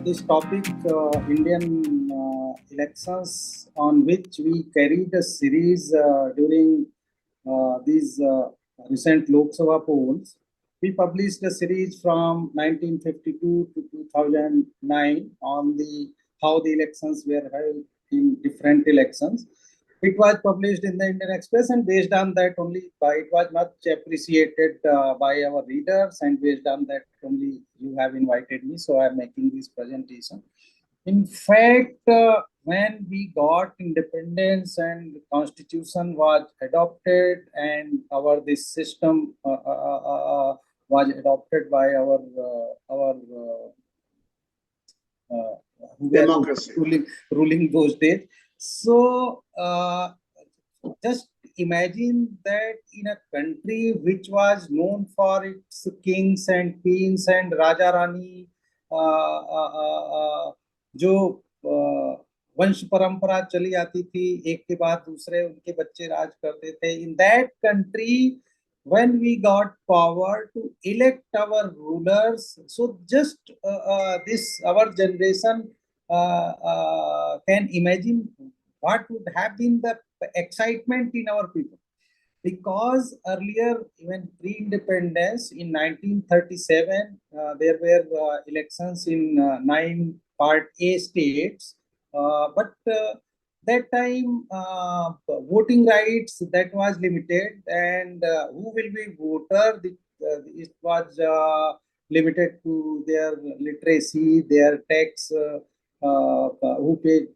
this topic, Indian elections, on which we carried a series during these recent Lok Sabha polls. We published a series from 1952 to 2009 on the how the elections were held in different elections. It was published in the Indian Express, and based on that only, it was much appreciated by our readers, and based on that only you have invited me. So I am making this presentation. In fact, when we got independence and the constitution was adopted, and this system was adopted by our democracy ruling those days. So just imagine that in a country which was known for its kings and queens and Raja Rani, जो वंश परंपरा चली आती थी, एक के बाद दूसरे उनके बच्चे राज करते थे. In that country, when we got power to elect our rulers, so just this our generation can imagine what would have been the excitement in our people. Because earlier, even pre-independence in 1937, there were elections in 9 Part A states, but that time voting rights that was limited, and who will be voter, it was limited to their literacy, their tax, who paid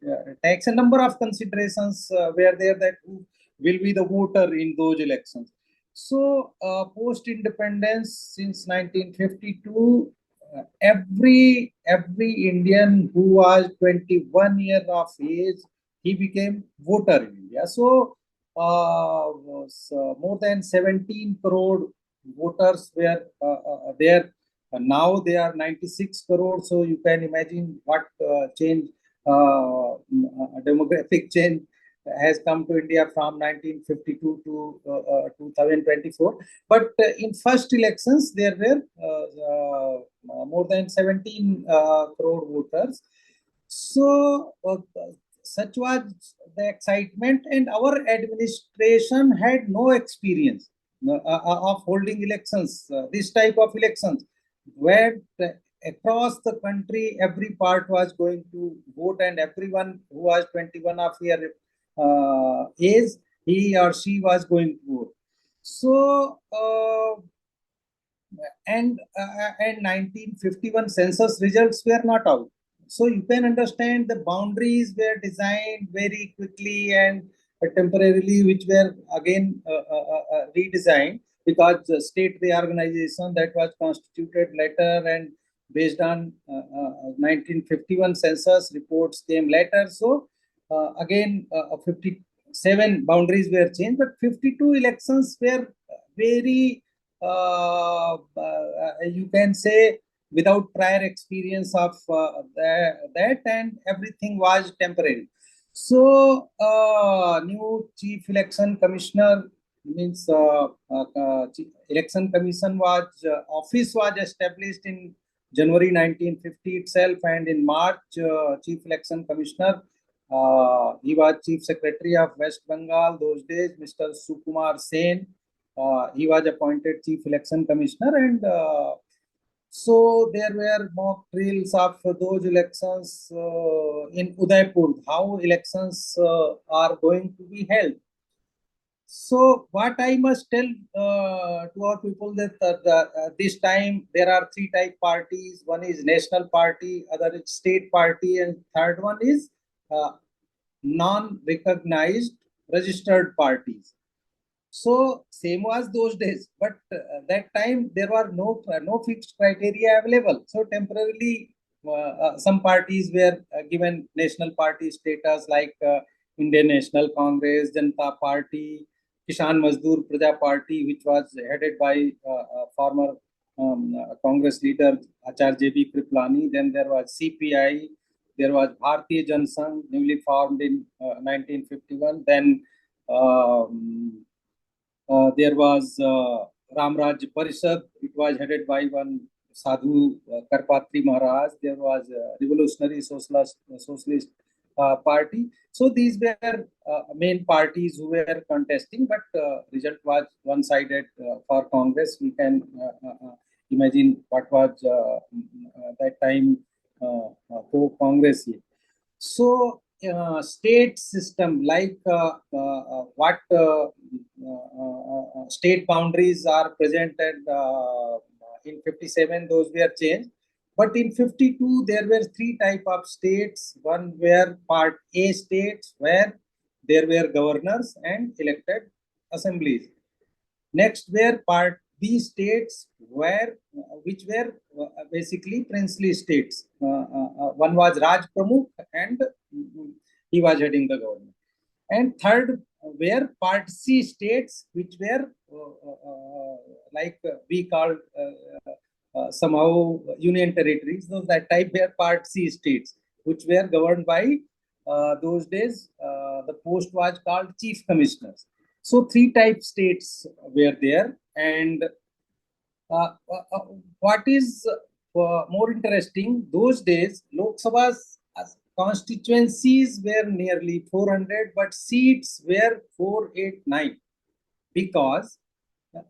tax. A number of considerations were there that who will be the voter in those elections. So post-independence, since 1952, every Indian who was 21 years of age, he became voter in India. So more than 17 crore voters were there. Now they are 96 crore. So you can imagine what change, demographic change has come to India from 1952 to 2024. But in first elections, there were more than 17 crore voters. So such was the excitement, and our administration had no experience of holding elections, this type of elections, where across the country, every part was going to vote, and everyone who was 21 of year age, he or she was going to vote. So and 1951 census results were not out. So you can understand the boundaries were designed very quickly and temporarily, which were again redesigned, because the state reorganization that was constituted later, and based on 1951 census reports came later. So again 57 boundaries were changed, but 52 elections were very you can say without prior experience of that, and everything was temporary. So new chief election commissioner, means election commission was office was established in January 1950 itself, and in March chief election commissioner, he was chief secretary of West Bengal those days, Mr. Sukumar Sen. He was appointed chief election commissioner, and so there were mock drills of those elections in Udaipur, how elections are going to be held. So what I must tell to our people, that this time there are 3 type parties. One is national party, other is state party, and third one is non-recognized registered parties. So same was those days, but that time there were no fixed criteria available. So temporarily, some parties were given national party status, like Indian National Congress, Janata Party, Kisan Mazdoor Praja Party, which was headed by former Congress leader Acharya J.B. Kriplani. Then there was CPI. There was Bharatiya Janasangh, newly formed in 1951. Then there was Ram Rajya Parishad. It was headed by one Sadhu Karpatri Maharaj, there was a revolutionary socialist party. So these were main parties who were contesting, but result was one-sided for Congress. We can imagine what was that time for Congress here. So state system, like what state boundaries are presented in 57, those were changed. But in 52, there were three type of states. One were part A states, where there were governors and elected assemblies. Next were part B states, which were basically princely states. One was Raj Pramukh, and he was heading the government. And third were part C states, which were like we called somehow union territories. Those that type were part C states, which were governed by those days. The post was called chief commissioners. So three type states were there, and what is more interesting, those days Lok Sabha's constituencies were nearly 400, but seats were 489, because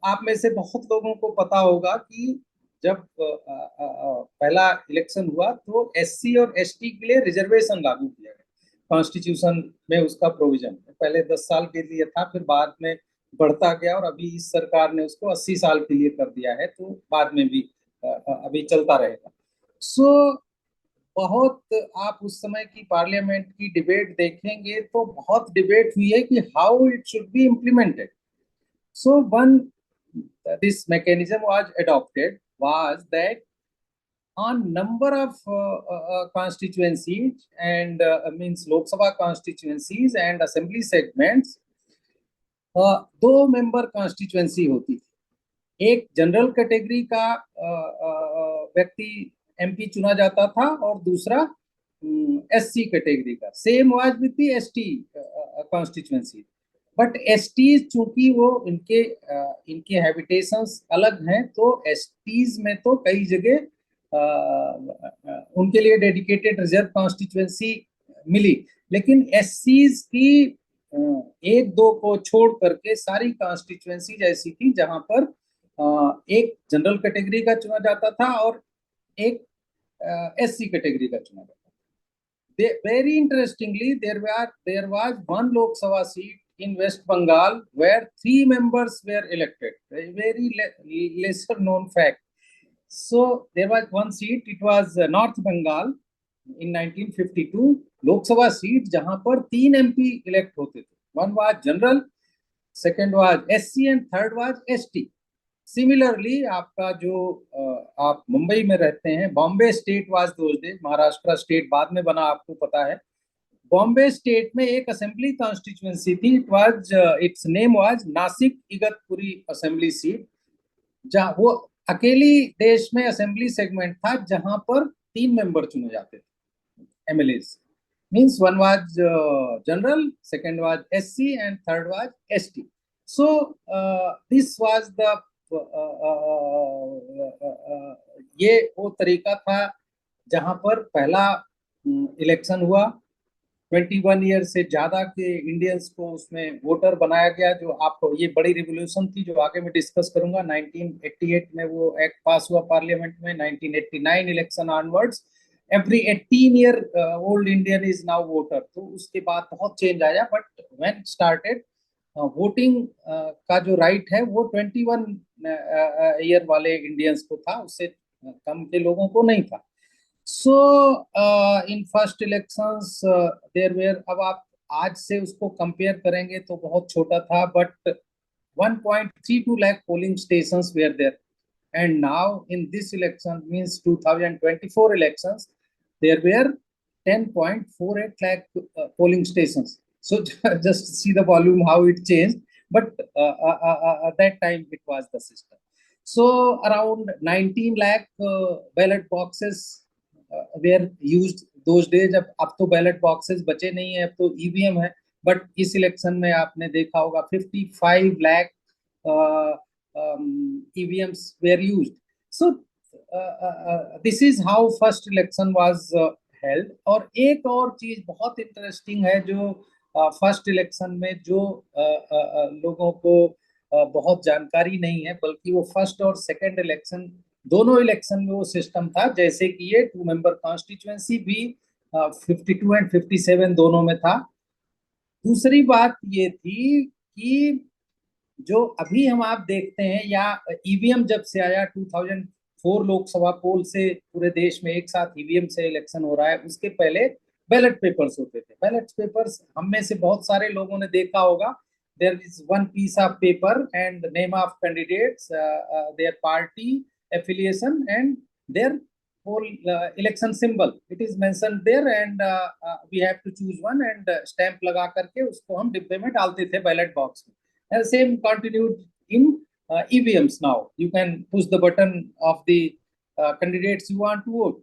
आप में से बहुत लोगों को पता होगा कि जब पहला इलेक्शन हुआ तो एससी और एसटी के लिए रिजर्वेशन लागू किया गया कॉन्स्टिट्यूशन में, उसका प्रोविजन पहले 10 साल के लिए था, फिर बाद में बढ़ता गया, और अभी इस सरकार ने उसको 80 साल के लिए कर दिया है, तो बाद में भी अभी चलता रहेगा. सो बहुत आप उस समय की पार्लियामेंट की डिबेट देखेंगे तो बहुत डिबेट हुई है कि how it should be implemented. So one this mechanism was adopted was that on number of constituencies and means Lok Sabha constituencies and assembly segments, दो मेंबर कॉन्स्टिट्यूएंसी होती थी. एक जनरल कैटेगरी का व्यक्ति एमपी चुना जाता था और दूसरा एससी कैटेगरी का. Same was with the ST constituency, but STs चूंकि वो इनके हैबिटेशंस अलग हैं, तो एसटीज में तो कई जगह उनके लिए डेडिकेटेड रिजर्व कॉन्स्टिट्यूएंसी मिली, लेकिन एससीज की एक दो को छोड़ करके सारी कॉन्स्टिट्यूएंसी ऐसी थी जहां पर एक जनरल कैटेगरी का चुना जाता था और एक एससी कैटेगरी का चुना जाता था. Very interestingly, there was one Lok Sabha seat in West Bengal where 3 members were elected. A very lesser known fact. So there was one seat, it was North Bengal in 1952 Lok Sabha seat जहां पर 3 MP elect होते थे. One was general, second was SC and third was ST. Similarly आपका जो आप मुंबई में रहते हैं, Bombay state was those days, Maharashtra state बाद में बना, आपको पता है. बॉम्बे स्टेट में एक असेंबली कॉन्स्टिट्यूएंसी थी, it's name was Nashik Igatpuri assembly seat, जहां वो अकेली देश में असेंबली सेगमेंट था जहां पर 3 मेंबर चुने जाते थे MLAs. Means one was general, second was SC and third was ST. So this was the ये वो तरीका था जहां पर पहला इलेक्शन हुआ. 21 ईयर से ज्यादा के इंडियंस को उसमें वोटर बनाया गया. जो आपको ये बड़ी रिवोल्यूशन थी जो आगे मैं डिस्कस करूंगा. 1988 में वो एक्ट पास हुआ पार्लियामेंट में. 1989 election onwards every 18 year old Indian is now voter. तो उसके बाद बहुत चेंज आया, बट व्हेन स्टार्टेड वोटिंग का जो राइट है वो 21 ईयर वाले इंडियंस को था, उससे कम के लोगों को नहीं था. So in first elections there were, अब आप आज से उसको कंपेयर करेंगे तो बहुत छोटा था, but 1.32 lakh polling stations were there. And now in this election means 2024 elections there were 10.48 lakh polling stations. So just see the volume how it changed, but at that time it was the system. So around 19 lakh ballot boxes were used those days. अब तो ballot boxes बचे नहीं है, अब तो EVM है, but इस election में आपने देखा होगा 55 lakh EVMs were used. So this is how first election was held. और एक और चीज बहुत इंटरेस्टिंग है जो फर्स्ट इलेक्शन में जो लोगों को बहुत जानकारी नहीं है, बल्कि वो फर्स्ट और सेकंड इलेक्शन दोनों इलेक्शन में वो सिस्टम था जैसे कि ये 2 मेंबर कॉन्स्टिट्यूएंसी भी 52 एंड 57 दोनों में था। दूसरी बात ये थी कि जो अभी हम आप देखते हैं या ईवीएम जब से आया 2004 लोकसभा पोल से पूरे देश में एक साथ ईवीएम से इलेक्शन हो रहा है, उसके पहले बैलेट पेपर्स होते थे। बैलेट पेपर्स हम में से बहुत सारे लोगों ने देखा होगा। There is one piece of paper and name of candidates, their party affiliation and their whole election symbol it is mentioned there, and we have to choose one and stamp लगा करके उसको हम डिब्बे में डालते थे बैलेट बॉक्स में। and same continued in EVMs now. You can push the button of the candidates you want to vote.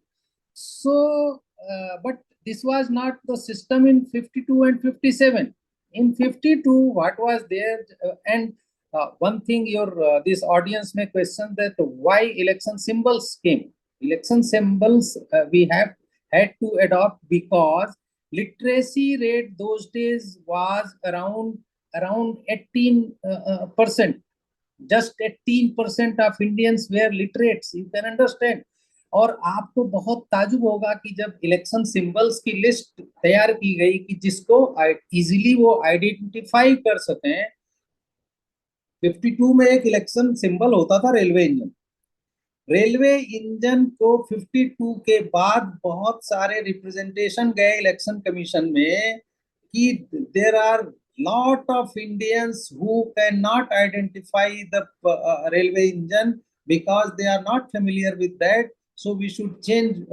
So but this was not the system in 52 and 57. In 52 what was there, and one thing your this audience may question that why election symbols came. Election symbols we have had to adopt because literacy rate those days was around 18%. Just 18% of Indians were literates. You can understand. और आपको बहुत ताजुब होगा कि जब election symbols की list तैयार की गई कि जिसको इजीली वो आइडेंटिफाई कर सकें। 52 में एक इलेक्शन सिंबल होता था रेलवे इंजन। रेलवे इंजन को 52 के बाद बहुत सारे रिप्रेजेंटेशन गए इलेक्शन कमीशन में कि there are lot of Indians who cannot identify the railway engine because they are not familiar with that, so we should change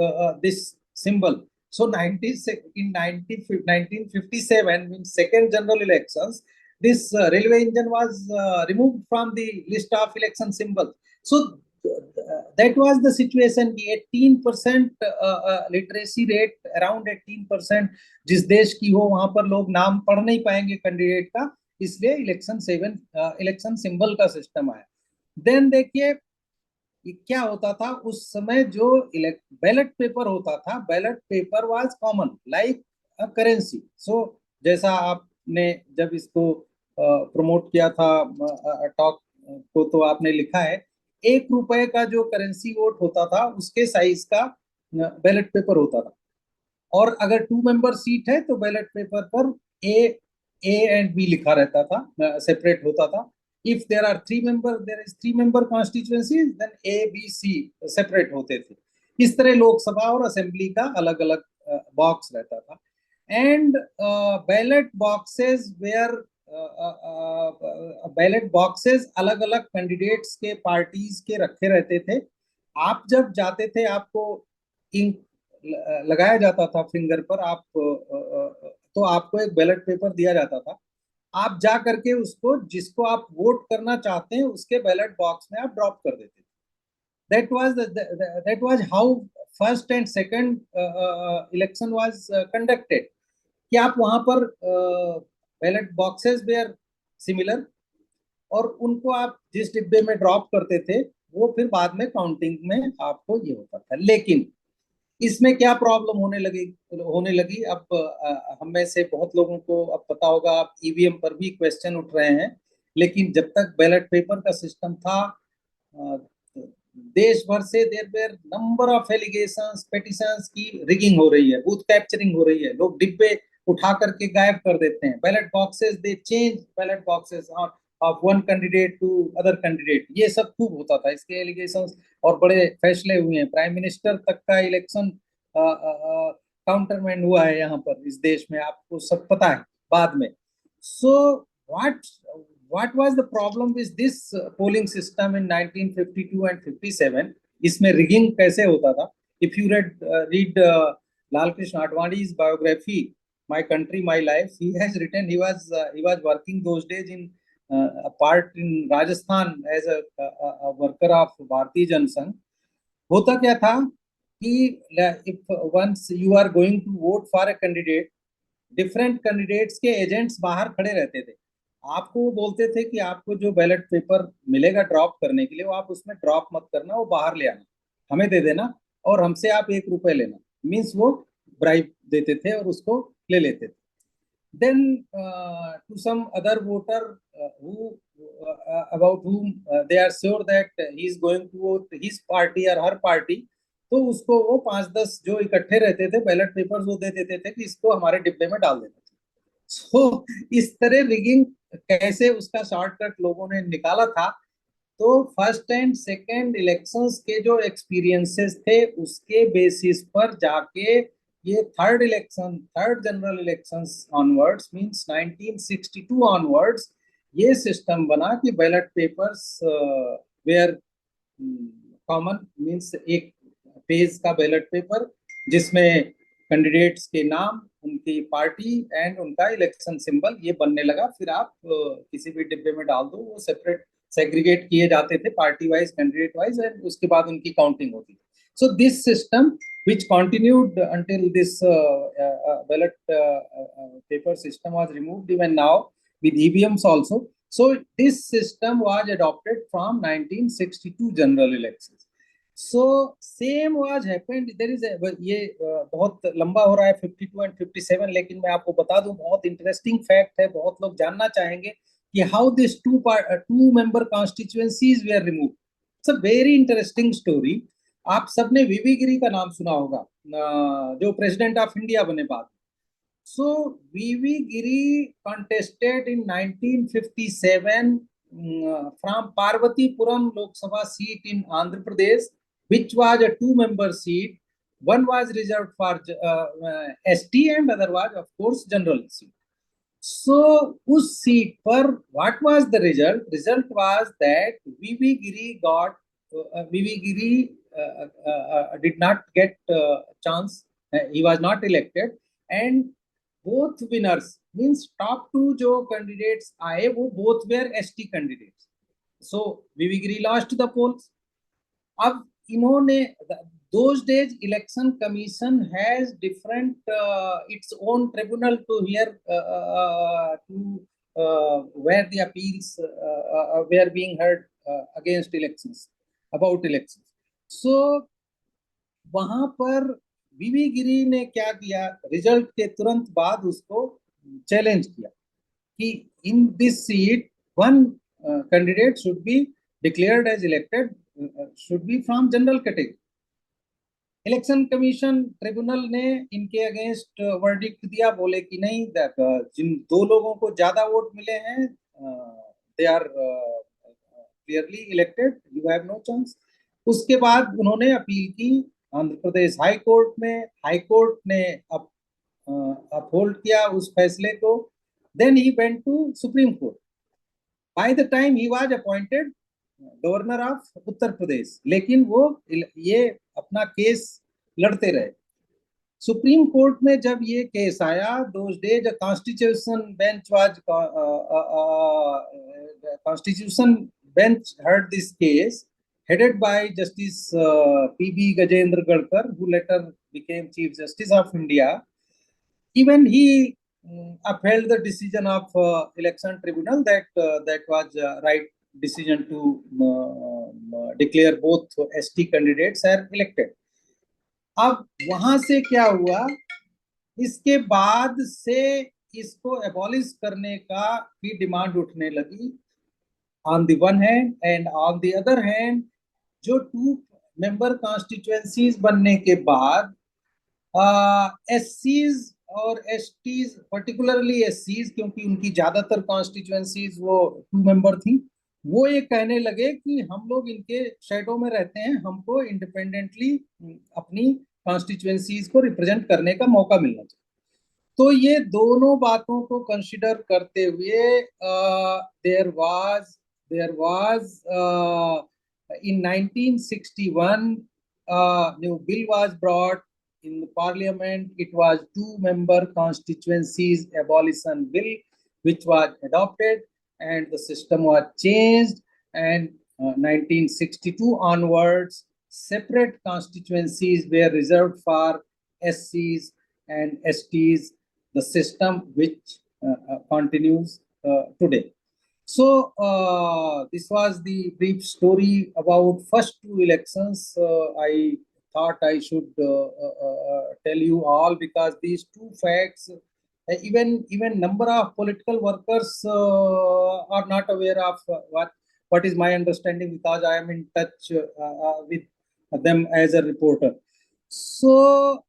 this symbol. So in 1957 in second general elections, this railway engine was removed from the list of election symbols. So that was the situation कि 18% literacy rate, around 18% जिस देश की हो वहां पर लोग नाम पढ़ नहीं पाएंगे कैंडिडेट का, इसलिए इलेक्शन सिंबल का सिस्टम आया। देन देखिए क्या होता था उस समय, जो बैलेट पेपर होता था, ballot paper was common like a currency. So जैसा आपने जब इसको प्रमोट किया था टॉक को, तो आपने लिखा है 1 रुपए का जो करेंसी वोट होता था उसके साइज का बैलेट पेपर होता था। और अगर 2 मेंबर सीट है तो बैलेट पेपर पर ए एंड बी लिखा रहता था, सेपरेट होता था। If there are 3 member, there is 3 member constituency, then A B C separate होते थे। इस तरह लोकसभा और असेंबली का अलग अलग बॉक्स रहता था। And ballot boxes were ballot boxes अलग अलग कैंडिडेट्स के पार्टीज के रखे रहते थे। आप जब जाते थे आपको इंक लगाया जाता था फिंगर पर, आप तो आपको एक बैलेट पेपर दिया जाता था। आप जा करके उसको जिसको आप वोट करना चाहते हैं उसके बैलेट बॉक्स में आप ड्रॉप कर देते थे। that was how first and second election was conducted, कि आप वहां पर बैलेट बॉक्सेस वेयर सिमिलर, और उनको आप जिस डिब्बे में ड्रॉप करते थे वो फिर बाद में काउंटिंग में आपको ये होता था। लेकिन इसमें क्या प्रॉब्लम होने लगी अब हम में से बहुत लोगों को अब पता होगा, आप ईवीएम पर भी क्वेश्चन उठ रहे हैं। लेकिन जब तक बैलेट पेपर का सिस्टम था, देश भर से there were number of allegations, petitions की रिगिंग हो रही है, बूथ कैप्चरिंग हो रही है, लोग डिब्बे उठा करके गायब कर देते हैं। Ballot boxes, they change ballot boxes of one candidate to other candidate, ये सब खूब होता था। इसके एलिगेशंस और बड़े फैसले हुए हैं। प्राइम मिनिस्टर तक का इलेक्शन काउंटरमैन हुआ है यहाँ पर इस देश में, आपको सब पता है बाद में। सो what was the problem with this polling system in 1952 and 57? इसमें rigging कैसे होता था? If you read Lal Krishna Advani's biography, My Country, My Life, he has written he was working those days in a part in Rajasthan as a worker of Bharatiya Jana Sangh. होता क्या था कि if once you are going to vote for a candidate, different candidates के agents बाहर खड़े रहते थे। आपको बोलते थे कि आपको जो बैलेट पेपर मिलेगा ड्रॉप करने के लिए, वो आप उसमें ड्रॉप मत करना, वो बाहर ले आना। हमें दे देना और हमसे आप 1 रुपए लेना, मीन्स वो ब्राइब देते थे और उसको ले लेते थे. Then to some other voter who about whom they are sure that he is going to vote his party or her party, तो उसको वो 5-10 जो इकट्ठे रहते थे बैलेट पेपर्स वो दे देते थे कि इसको हमारे डिब्बे में डाल देना. सो इस तरह रिगिंग कैसे उसका शॉर्टकट लोगों ने निकाला था. तो फर्स्ट एंड सेकेंड इलेक्शंस के जो एक्सपीरियंसेस थे उसके बेसिस पर जाके ये third general elections onwards means 1962 onwards ये सिस्टम बना कि ballot papers were common, means एक पेज का बैलेट पेपर जिसमें कैंडिडेट्स के नाम, उनकी पार्टी एंड उनका इलेक्शन सिंबल ये बनने लगा. फिर आप किसी भी डिब्बे में डाल दो, वो सेपरेट सेग्रीगेट किए जाते थे party wise, candidate wise, and उसके बाद उनकी काउंटिंग होती थी. So this system which continued until this ballot paper system was removed, even now with EVMs also. So this system was adopted from 1962 general elections. So same was happened. There is a ये बहुत लंबा हो रहा है 52 and 57, लेकिन मैं आपको बता दूं बहुत इंटरेस्टिंग फैक्ट है, बहुत लोग जानना चाहेंगे कि how this two member constituencies were removed. It's a very interesting story. आप सबने वीवी गिरी का नाम सुना होगा, जो प्रेसिडेंट ऑफ इंडिया बने बाद. So VV Giri contested in 1957 from Parvathipuram Lok Sabha seat in Andhra Pradesh, which was a 2-member seat. One was reserved for ST and other was of course general seat. So उस सीट पर what was the result? Result was that VV Giri did not get chance. He was not elected, and both winners means top 2 जो candidates आए वो both were ST candidates. So VV Giri lost the polls. अब इन्होंने those days election commission has different its own tribunal to hear where the appeals were being heard against elections, about elections. सो वहां पर वीवी गिरी ने क्या किया, result के तुरंत बाद उसको चैलेंज किया कि in this seat one candidate should be declared as elected, should be from general category. Election commission tribunal ने इनके अगेंस्ट वर्डिक्ट दिया, बोले कि नहीं, जिन 2 लोगों को ज्यादा वोट मिले हैं they are clearly elected, you have no chance. उसके बाद उन्होंने अपील की आंध्र प्रदेश हाई कोर्ट में. हाई कोर्ट ने अपहोल्ड किया उस फैसले को. Then he went to supreme court. By the time he was appointed governor of Uttar Pradesh, लेकिन वो ये अपना केस लड़ते रहे. सुप्रीम कोर्ट में जब ये केस आया, those days constitution bench heard this case, headed by Justice P.B. Gajendra Gadkar, who later became Chief Justice of India. Even he upheld the decision of election tribunal that that was right decision to declare both ST candidates are elected. अब वहां से क्या हुआ, इसके बाद से इसको abolish करने का भी डिमांड उठने लगी on the one hand, and on the other hand जो 2 member constituencies बनने के बाद SCs और STs, particularly SCs, क्योंकि उनकी ज्यादातर constituencies वो 2 member थी, वो ये कहने लगे कि हम लोग इनके शेडो में रहते हैं, हमको इंडिपेंडेंटली अपनी कॉन्स्टिट्यूएंसीज को रिप्रेजेंट करने का मौका मिलना चाहिए. तो ये दोनों बातों को कंसीडर करते हुए there was in 1961 new bill was brought in the parliament. It was 2-member constituencies abolition bill which was adopted, and the system was changed, and 1962 onwards separate constituencies were reserved for SCs and STs, the system which continues today. So this was the brief story about first two elections. I thought I should tell you all, because these two facts, even number of political workers are not aware of what is my understanding, because I am in touch with them as a reporter. So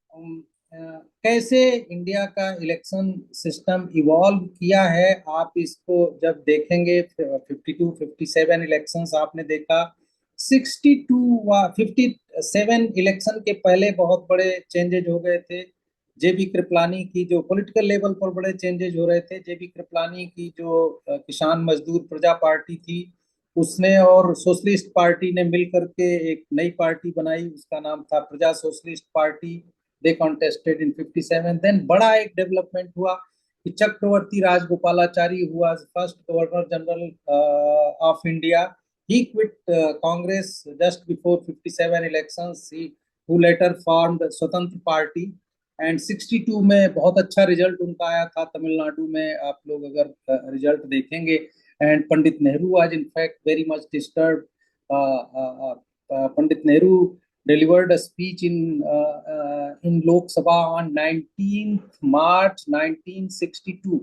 कैसे India का election system evolve किया है, आप इसको जब देखेंगे, 52 57 elections आपने देखा, 57 इलेक्शन के पहले बहुत बड़े चेंजेज हो गए थे। जेबी कृपलानी की जो पॉलिटिकल लेवल पर बड़े चेंजेज हो रहे थे, जेबी कृपलानी की जो किसान मजदूर प्रजा पार्टी थी, उसने और सोशलिस्ट पार्टी ने मिलकर के एक नई पार्टी बनाई, उसका नाम था प्रजा सोशलिस्ट पार्टी। दे कॉन्टेस्टेड इन 57। देन बड़ा एक डेवलपमेंट हुआ कि चक्रवर्ती राजगोपालाचारी हुआ first governor general of India. He quit Congress just before 57 elections. Who later formed स्वतंत्र पार्टी, एंड 62 में बहुत अच्छा रिजल्ट उनका आया था तमिलनाडु में, आप लोग अगर रिजल्ट देखेंगे। And Pandit Nehru was in fact very much disturb. Pandit Nehru delivered a speech in Lok Sabha on 19th March 1962।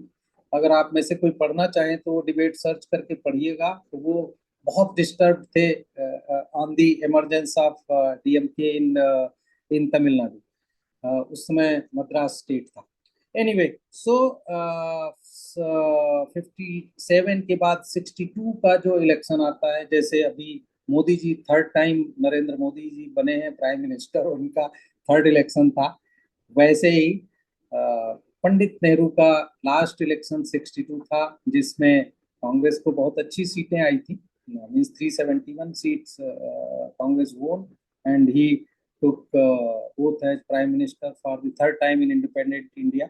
अगर आप में से कोई पढ़ना चाहें तो वो डिबेट सर्च करके पढ़िएगा। तो वो बहुत डिस्टर्ब थे on the emergence of DMK in Tamil Nadu. उस समय मद्रास स्टेट था। एनीवे, सो 57 के बाद 62 का जो इलेक्शन आता है, जैसे अभी मोदी जी थर्ड टाइम नरेंद्र मोदी जी बने हैं प्राइम मिनिस्टर, उनका थर्ड इलेक्शन था, वैसे ही पंडित नेहरू का लास्ट इलेक्शन 62 था, जिसमें कांग्रेस को बहुत अच्छी सीटें आई थी, मींस 371 सीट्स कांग्रेस वोन, and he took oath as prime minister for the third time in independent India।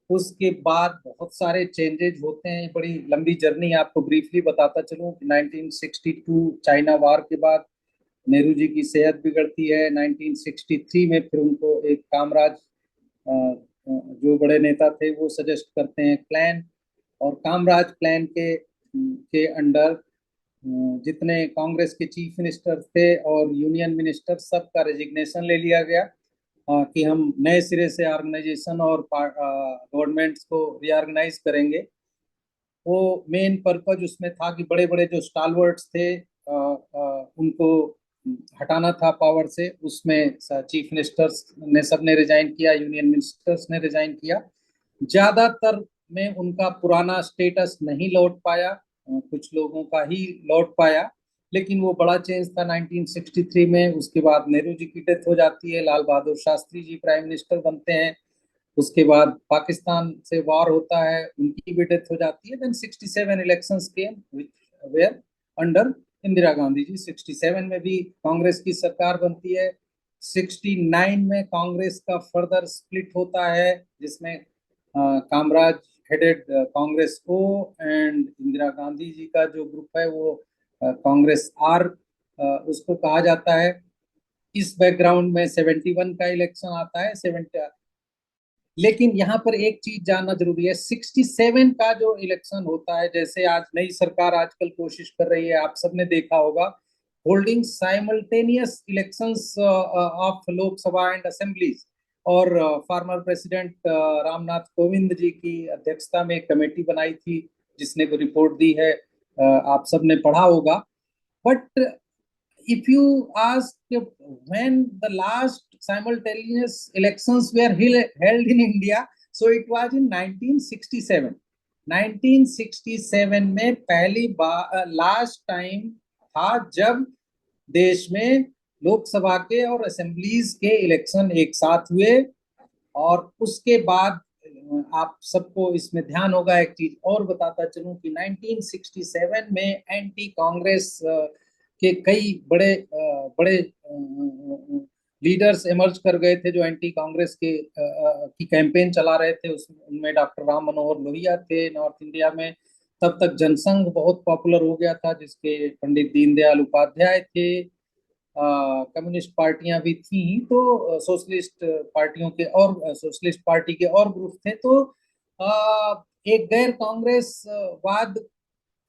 उसके बाद बहुत सारे चेंजेज होते हैं, बड़ी लंबी जर्नी, आपको ब्रीफली बताता चलूं कि 1962 चाइना वार के बाद नेहरू जी की सेहत बिगड़ती है। 1963 में फिर उनको एक कामराज जो बड़े नेता थे वो सजेस्ट करते हैं प्लान, और कामराज प्लान के अंडर जितने कांग्रेस के चीफ मिनिस्टर थे और यूनियन मिनिस्टर, सबका रेजिग्नेशन ले लिया गया कि हम नए सिरे से ऑर्गेनाइजेशन और गवर्नमेंट्स को रीऑर्गेनाइज करेंगे। वो मेन पर्पज उसमें था कि बड़े बड़े जो स्टालवर्ड्स थे उनको हटाना था पावर से। उसमें चीफ मिनिस्टर्स ने सबने रिजाइन किया, यूनियन मिनिस्टर्स ने रिजाइन किया। ज्यादातर में उनका पुराना स्टेटस नहीं लौट पाया, कुछ लोगों का ही लौट पाया, लेकिन वो बड़ा चेंज था 1963 में। उसके बाद नेहरू जी की डेथ हो जाती है, लाल बहादुर शास्त्री जी प्राइम मिनिस्टर बनते हैं। उसके बाद पाकिस्तान से वार होता है, उनकी भी डेथ हो जाती है। Then 67 elections came were under Indira Gandhi ji. 67 में भी कांग्रेस की सरकार बनती है। 69 में कांग्रेस का फर्दर स्प्लिट होता है, जिसमें कामराज हेडेड कांग्रेस को, एंड इंदिरा गांधी जी का जो ग्रुप है वो कांग्रेस आर उसको कहा जाता है। इस बैकग्राउंड में 71 का इलेक्शन आता है। 70, लेकिन यहाँ पर एक चीज जानना जरूरी है, 67 का जो इलेक्शन होता है, जैसे आज नई सरकार आजकल कोशिश कर रही है, आप सबने देखा होगा, holding simultaneous elections of Lok Sabha and assemblies. और फॉर्मर प्रेसिडेंट रामनाथ कोविंद जी की अध्यक्षता में एक कमेटी बनाई थी जिसने को रिपोर्ट दी है, आप सबने पढ़ा होगा। But if you ask when the last simultaneous elections were held in India, so it was in 1967। 1967 में पहली बार लास्ट टाइम था जब देश में लोकसभा के और असेंबलीज के इलेक्शन एक साथ हुए। और उसके बाद आप सबको इसमें ध्यान होगा, एक चीज और बताता चलूं कि 1967 में एंटी कांग्रेस के कई बड़े बड़े लीडर्स इमर्ज कर गए थे जो एंटी कांग्रेस के की कैंपेन चला रहे थे। उनमें डॉक्टर राम मनोहर लोहिया थे नॉर्थ इंडिया में। तब तक जनसंघ बहुत पॉपुलर हो गया था, जिसके पंडित दीनदयाल उपाध्याय थे। कम्युनिस्ट पार्टियां भी थी, तो सोशलिस्ट पार्टियों के और सोशलिस्ट पार्टी के और ग्रुप थे। तो एक गैर कांग्रेस वाद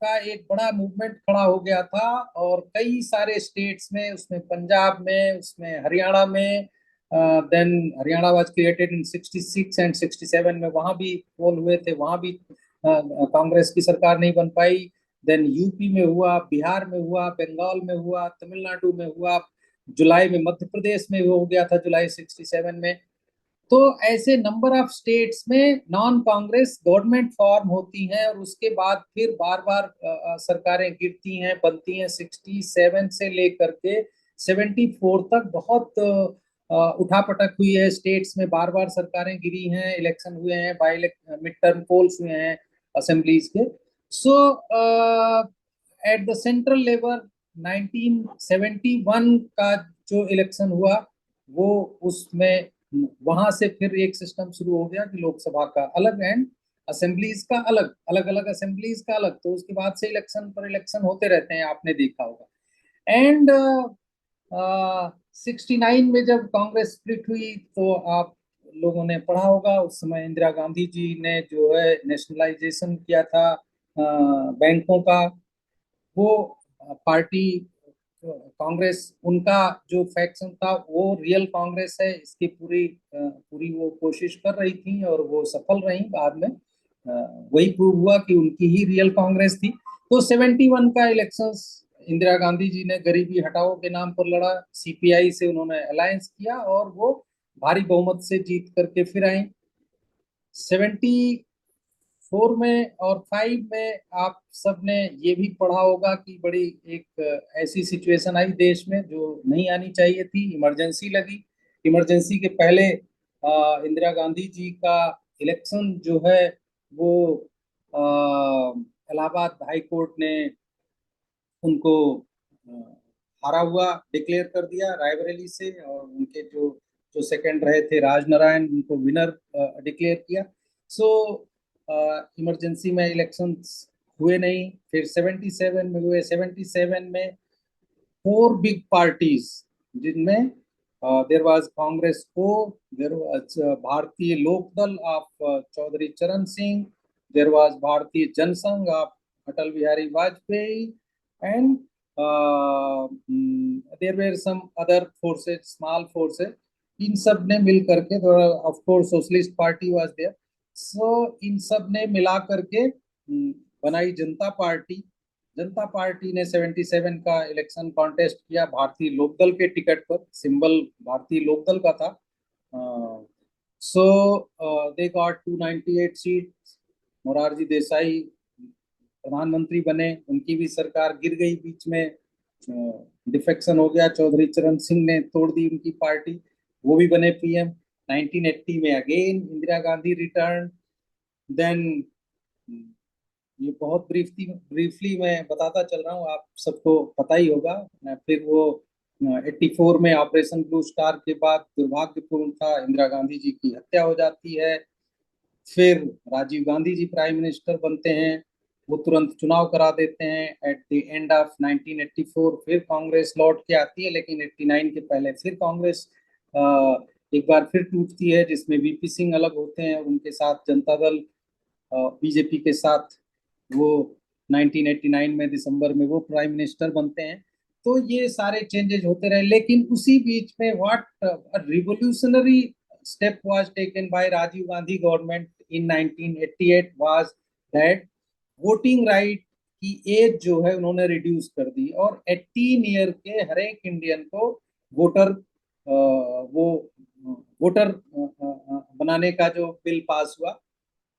का एक बड़ा मूवमेंट खड़ा हो गया था और कई सारे स्टेट्स में, उसमें पंजाब में, उसमें हरियाणा में, then Haryana was created in 66 and 67 में, वहां भी पोल हुए थे, वहां भी कांग्रेस की सरकार नहीं बन पाई। देन यूपी में हुआ, बिहार में हुआ, बंगाल में हुआ, तमिलनाडु में हुआ, जुलाई में मध्य प्रदेश में हो गया था, जुलाई 67 में। तो ऐसे नंबर ऑफ स्टेट्स में नॉन कांग्रेस गवर्नमेंट फॉर्म होती हैं और उसके बाद फिर बार बार सरकारें गिरती हैं, बनती हैं। 67 से लेकर के 74 तक बहुत उठापटक हुई है स्टेट्स में, बार बार सरकारें गिरी हैं, इलेक्शन हुए हैं, बाई मिड टर्म पोल्स हुए हैं असेंबलीज के। सो एट द सेंट्रल लेवल 1971 का जो इलेक्शन हुआ, वो उसमें वहां से फिर एक सिस्टम शुरू हो गया कि लोकसभा का अलग एंड असेंबलीज का अलग, अलग अलग असेंबलीज का अलग। तो उसके बाद से इलेक्शन पर इलेक्शन होते रहते हैं, आपने देखा होगा। एंड 69 में जब कांग्रेस स्प्लिट हुई, तो आप लोगों ने पढ़ा होगा, उस समय इंदिरा गांधी जी ने जो है नेशनलाइजेशन किया था बैंकों का। वो पार्टी कांग्रेस, उनका जो फैक्शन था वो रियल कांग्रेस है, इसकी पूरी वो कोशिश कर रही थी और वो सफल रही। बाद में वही प्रूव हुआ कि उनकी ही रियल कांग्रेस थी। तो 71 का इलेक्शंस इंदिरा गांधी जी ने गरीबी हटाओ के नाम पर लड़ा, सीपीआई से उन्होंने अलायंस किया और वो भारी बहुमत से जीत करके फिर आई। 74 में और 5 में आप सबने ये भी पढ़ा होगा कि बड़ी एक ऐसी सिचुएशन आई देश में जो नहीं आनी चाहिए थी, इमरजेंसी लगी। इमरजेंसी के पहले इंदिरा गांधी जी का इलेक्शन जो है वो इलाहाबाद हाई कोर्ट ने उनको हारा हुआ डिक्लेयर कर दिया रायबरेली से, और उनके जो जो सेकंड रहे थे राजनारायण, उनको विनर डिक्लेयर किया। सो इमरजेंसी में इलेक्शंस हुए नहीं। फिर 77 में हुए। 77 में 4 बिग पार्टीज, जिनमें देर वाज कांग्रेस को, देर वाज भारतीय लोकदल ऑफ चौधरी चरण Singh, there was Bharatiya Jana Sangh of Atal Bihari Vajpayee, and there were some other forces, small forces. इन सब ने मिल करके, of course socialist party was there. So इन सब ने मिला करके बनाई जनता पार्टी। जनता पार्टी ने 77 का इलेक्शन कॉन्टेस्ट किया भारतीय लोकदल के टिकट पर, सिंबल भारतीय लोकदल का था। So they got 298 seat. Morarji Desai प्रधानमंत्री बने, उनकी भी सरकार गिर गई बीच में, डिफेक्शन हो गया, चौधरी चरण सिंह ने तोड़ दी उनकी पार्टी, वो भी बने पीएम। 1980 में again Indira Gandhi return. Then ये बहुत ब्रीफली मैं बताता चल रहा हूँ, आप सबको पता ही होगा। फिर वो 84 में ऑपरेशन ब्लू स्टार के बाद दुर्भाग्यपूर्ण था, इंदिरा गांधी जी की हत्या हो जाती है। फिर राजीव गांधी जी प्राइम मिनिस्टर बनते हैं, वो तुरंत चुनाव करा देते हैं एट द एंड ऑफ 1984। फिर कांग्रेस लौट के आती है, लेकिन 89 के पहले फिर कांग्रेस एक बार फिर टूटती है, जिसमें वीपी सिंह अलग होते हैं, उनके साथ जनता दल बीजेपी के साथ वो 1989 में दिसंबर में वो प्राइम मिनिस्टर बनते हैं। तो ये सारे चेंजेस होते रहे, लेकिन उसी बीच में what revolutionary step was taken by Rajiv Gandhi government in 1988 was that voting right की एज जो है उन्होंने रिड्यूस कर दी, और 18 ईयर के हर एक इंडियन को वोटर वो वोटर बनाने का जो बिल पास हुआ।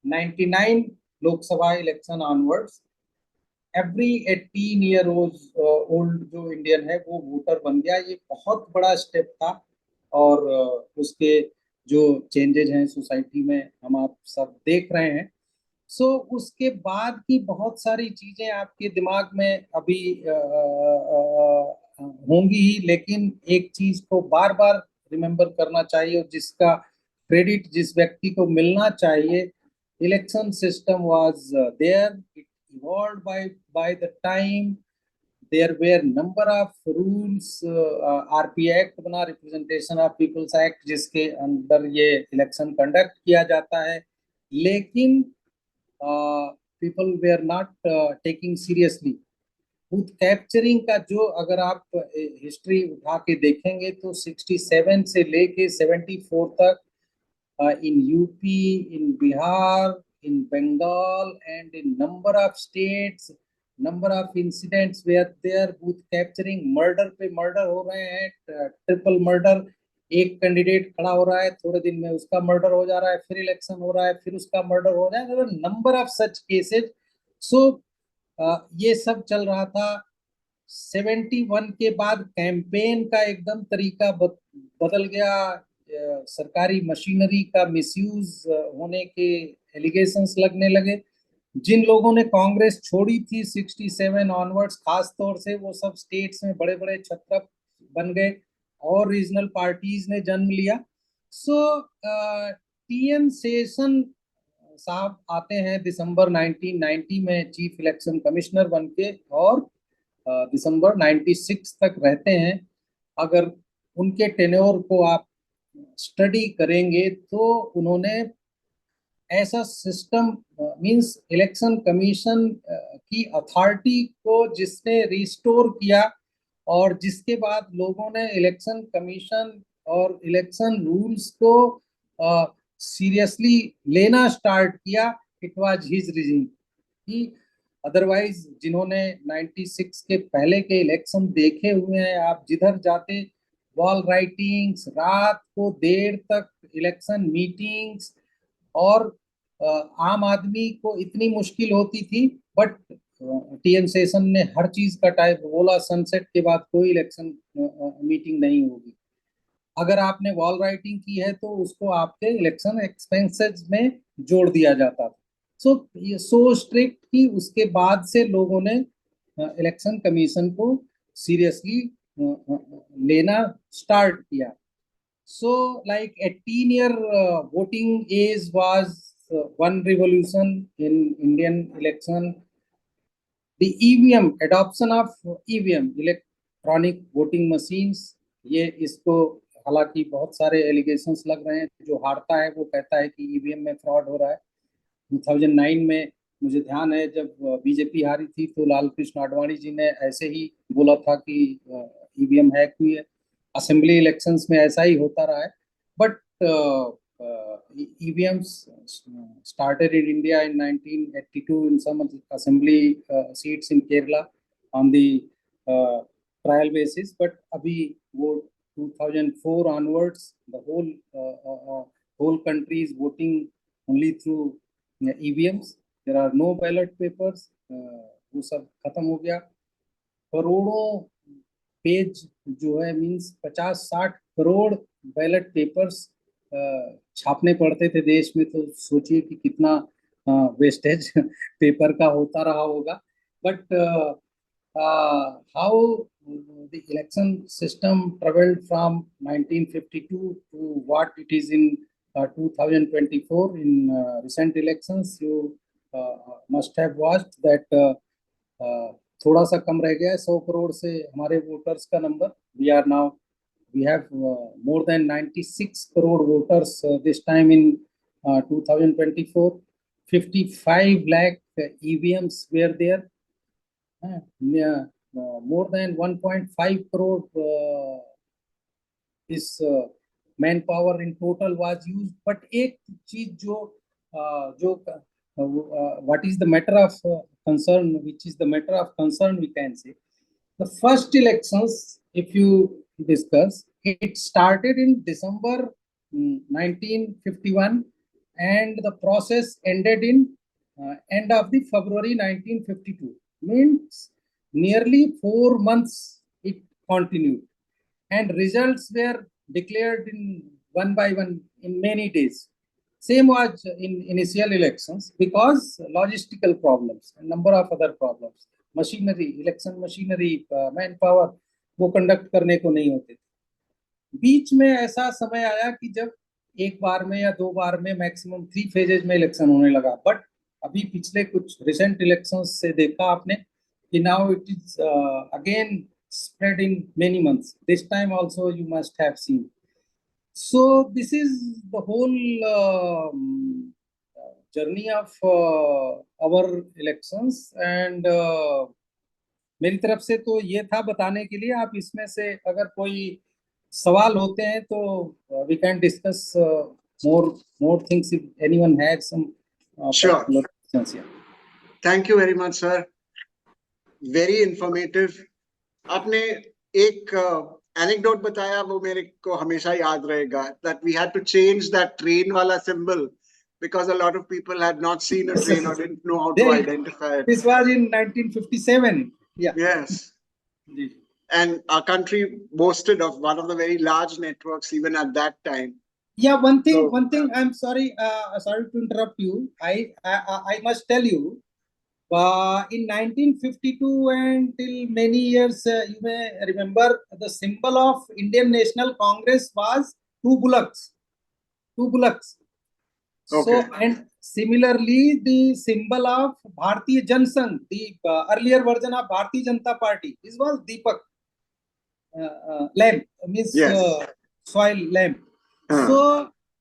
99 Lok Sabha election onwards every 18 year old जो इंडियन है वो वोटर बन गया। ये बहुत बड़ा स्टेप था, और उसके जो चेंजेस हैं सोसाइटी में हम आप सब देख रहे हैं। सो उसके बाद की बहुत सारी चीजें आपके दिमाग में अभी होंगी ही, लेकिन एक चीज को बार बार रिमेम्बर करना चाहिए, और जिसका क्रेडिट जिस व्यक्ति को मिलना चाहिए, election system was there, it evolved by the time. There were number of rules, RP act बना, रिप्रेजेंटेशन ऑफ पीपल्स एक्ट, जिसके अंदर ये इलेक्शन कंडक्ट किया जाता है। लेकिन people were not taking seriously. Booth capturing का जो अगर आप हिस्ट्री उठा के देखेंगे तो 67 से लेके 74 तक in UP, in Bihar, in Bengal, and in number of states, number of incidents where there booth capturing, murder पे murder हो रहे हैं, ट्रिपल मर्डर, एक कैंडिडेट खड़ा हो रहा है, थोड़े दिन में उसका मर्डर हो जा रहा है, फिर इलेक्शन हो रहा है, फिर उसका मर्डर हो रहा है, नंबर ऑफ सच केसेस. सो ये सब चल रहा था. 71 के बाद कैंपेन का एकदम तरीका बदल गया. सरकारी मशीनरी का मिसयूज होने के एलिगेशंस लगने लगे. जिन लोगों ने कांग्रेस छोड़ी थी 67 ऑनवर्ड्स, खास तौर से वो सब स्टेट्स में बड़े बड़े छत्र बन गए और रीजनल पार्टीज ने जन्म लिया. सो टीएन शेषन साहब आते हैं दिसंबर 1990 में चीफ इलेक्शन कमिश्नर बन के और दिसंबर 96 तक रहते हैं. अगर उनके टेन्योर को आप स्टडी करेंगे तो उन्होंने ऐसा सिस्टम मींस इलेक्शन कमीशन की अथॉरिटी को जिसने रिस्टोर किया और जिसके बाद लोगों ने इलेक्शन कमीशन और इलेक्शन रूल्स को सीरियसली लेना स्टार्ट किया. It was his regime. He otherwise जिन्होंने 96 के पहले के इलेक्शन देखे हुए हैं, आप जिधर जाते वॉल राइटिंग्स, रात को देर तक इलेक्शन मीटिंग्स, और आम आदमी को इतनी मुश्किल होती थी. बट टीएन शेषन ने हर चीज का टाइप बोला, सनसेट के बाद कोई इलेक्शन मीटिंग नहीं होगी. अगर आपने वॉल राइटिंग की है तो उसको आपके इलेक्शन एक्सपेंसेस में जोड़ दिया जाता था. सो स्ट्रिक्ट कि उसके बाद से लोगों ने इलेक्शन कमीशन को सीरियसली लेना स्टार्ट किया. So like 18-year voting age was one revolution in Indian election. The EVM, adoption of EVM, electronic voting machines, ये इसको हालांकि बहुत सारे एलिगेशंस लग रहे हैं. जो हारता है वो कहता है कि ईवीएम में फ्रॉड हो रहा है. 2009 में मुझे ध्यान है जब बीजेपी हारी थी तो लाल कृष्ण आडवाणी जी ने ऐसे ही बोला था कि ईवीएम हैक हुई है. असेंबली इलेक्शंस में ऐसा ही होता रहा है. But EVMs started in India in 1982 in some assembly seats in Kerala on the trial basis. But अभी वो 2004 onwards the whole country is voting only through EVMs. There are no ballot papers. वो सब खत्म हो गया. करोड़ों page जो है मीन्स 50-60 करोड़ बैलेट पेपर्स छापने पड़ते थे देश में. तो सोचिए कि कितना वेस्टेज पेपर का होता रहा होगा. But how the election system traveled from 1952 to what it is in 2024 in recent elections. You must have watched that थोड़ा सा कम रह गया है 100 करोड़ से हमारे वोटर्स का number. we have more than 96 crore voters this time in 2024. 55 lakh EVMs were there. More than 1.5 crore is manpower in total was used. But एक चीज जो what is the matter of concern, which is the matter of concern, we can say the first elections, if you discuss, it started in December 1951 and the process ended in end of the February 1952. Means nearly 4 months it continued, and results were declared in one by one in many days. Same was in initial elections because logistical problems and number of other problems. Machinery, election machinery, man power वो conduct करने को नहीं होते थे. बीच में ऐसा समय आया कि जब एक बार में या 2 बार में मैक्सिमम 3 फेजेज में इलेक्शन होने लगा. बट अभी पिछले कुछ रिसेंट इलेक्शंस से देखा आपने कि now it is again spread in many months. This time also you must have seen. So this is the whole journey of our elections, and मेरी तरफ से तो ये था बताने के लिए. आप इसमें से अगर कोई सवाल होते हैं तो we can discuss more things if anyone has some Sure. particular questions. Yeah. Thank you very much, sir. Very informative. आपने एक anecdote बताया, वो मेरे को हमेशा याद रहेगा, that we had to change that train वाला symbol because a lot of people had not seen a train or didn't know how to identify it. This was in 1957. Yeah. Yes. And our country boasted of one of the very large networks even at that time. Yeah, one thing. I'm sorry. Sorry to interrupt you. I must tell you. In 1952 and till many years, you may remember the symbol of Indian National Congress was two bullocks. Two bullocks. Okay. So, and similarly, the symbol of Bharatiya Jansangh, the earlier version of Bharatiya Janata Party, this was Deepak, lamp, means Yes. soil lamp.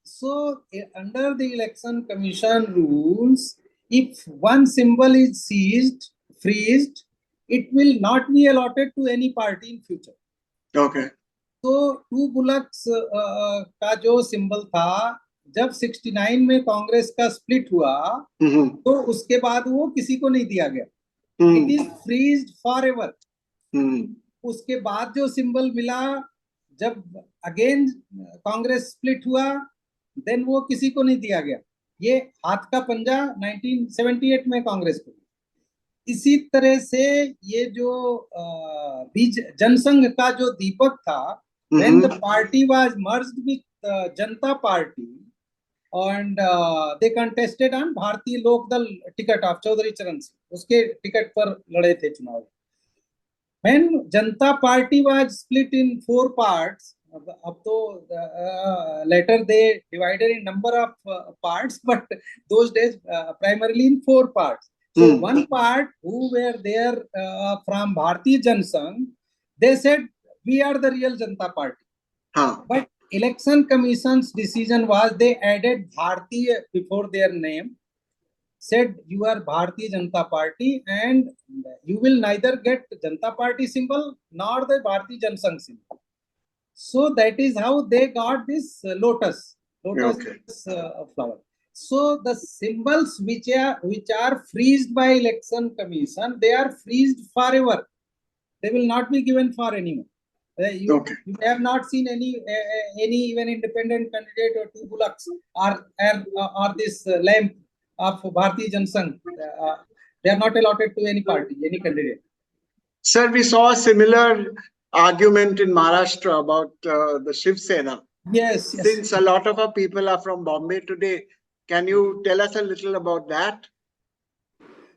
So under the Election Commission rules, if one symbol is seized, freezed, it will not be allotted to any party in future. Okay. तो to bullocks का जो symbol था, जब 69 में कांग्रेस का split हुआ, तो उसके बाद वो किसी को नहीं दिया गया. It is freezed for ever. उसके बाद जो सिंबल मिला, जब अगेन कांग्रेस स्प्लिट हुआ, देन वो किसी को नहीं दिया गया. ये हाथ का पंजा 1978 में कांग्रेस को. इसी तरह से ये जो बीज जनसंघ का जो दीपक था, when the party was merged with Janata Party and they contested on Bharatiya Lokdal ticket of Chaudhary Charan Singh, उसके टिकट पर लड़े थे चुनाव. When Janata Party was split in 4 parts, अब तो later they divided in number of parts, but those days primarily in 4 parts. So one part who were there from Bharatiya Jansangh, they said we are the real Janata Party. But Election Commission's decision was they added Bharatiya before their name, said you are Bharatiya Janata Party and you will neither get Janata Party symbol nor the Bharatiya Jansangh symbol. So that is how they got this lotus flower. So the symbols which are freezed by Election Commission, they are freezed forever. They will not be given for anyone. You have not seen any even independent candidate or two bullocks or this lamp of Bharatiya Jansangh. They are not allotted to any party, any candidate. Sir, we saw a similar argument in Maharashtra about the Shiv Sena. Yes. Since a lot of our people are from Bombay today, can you tell us a little about that?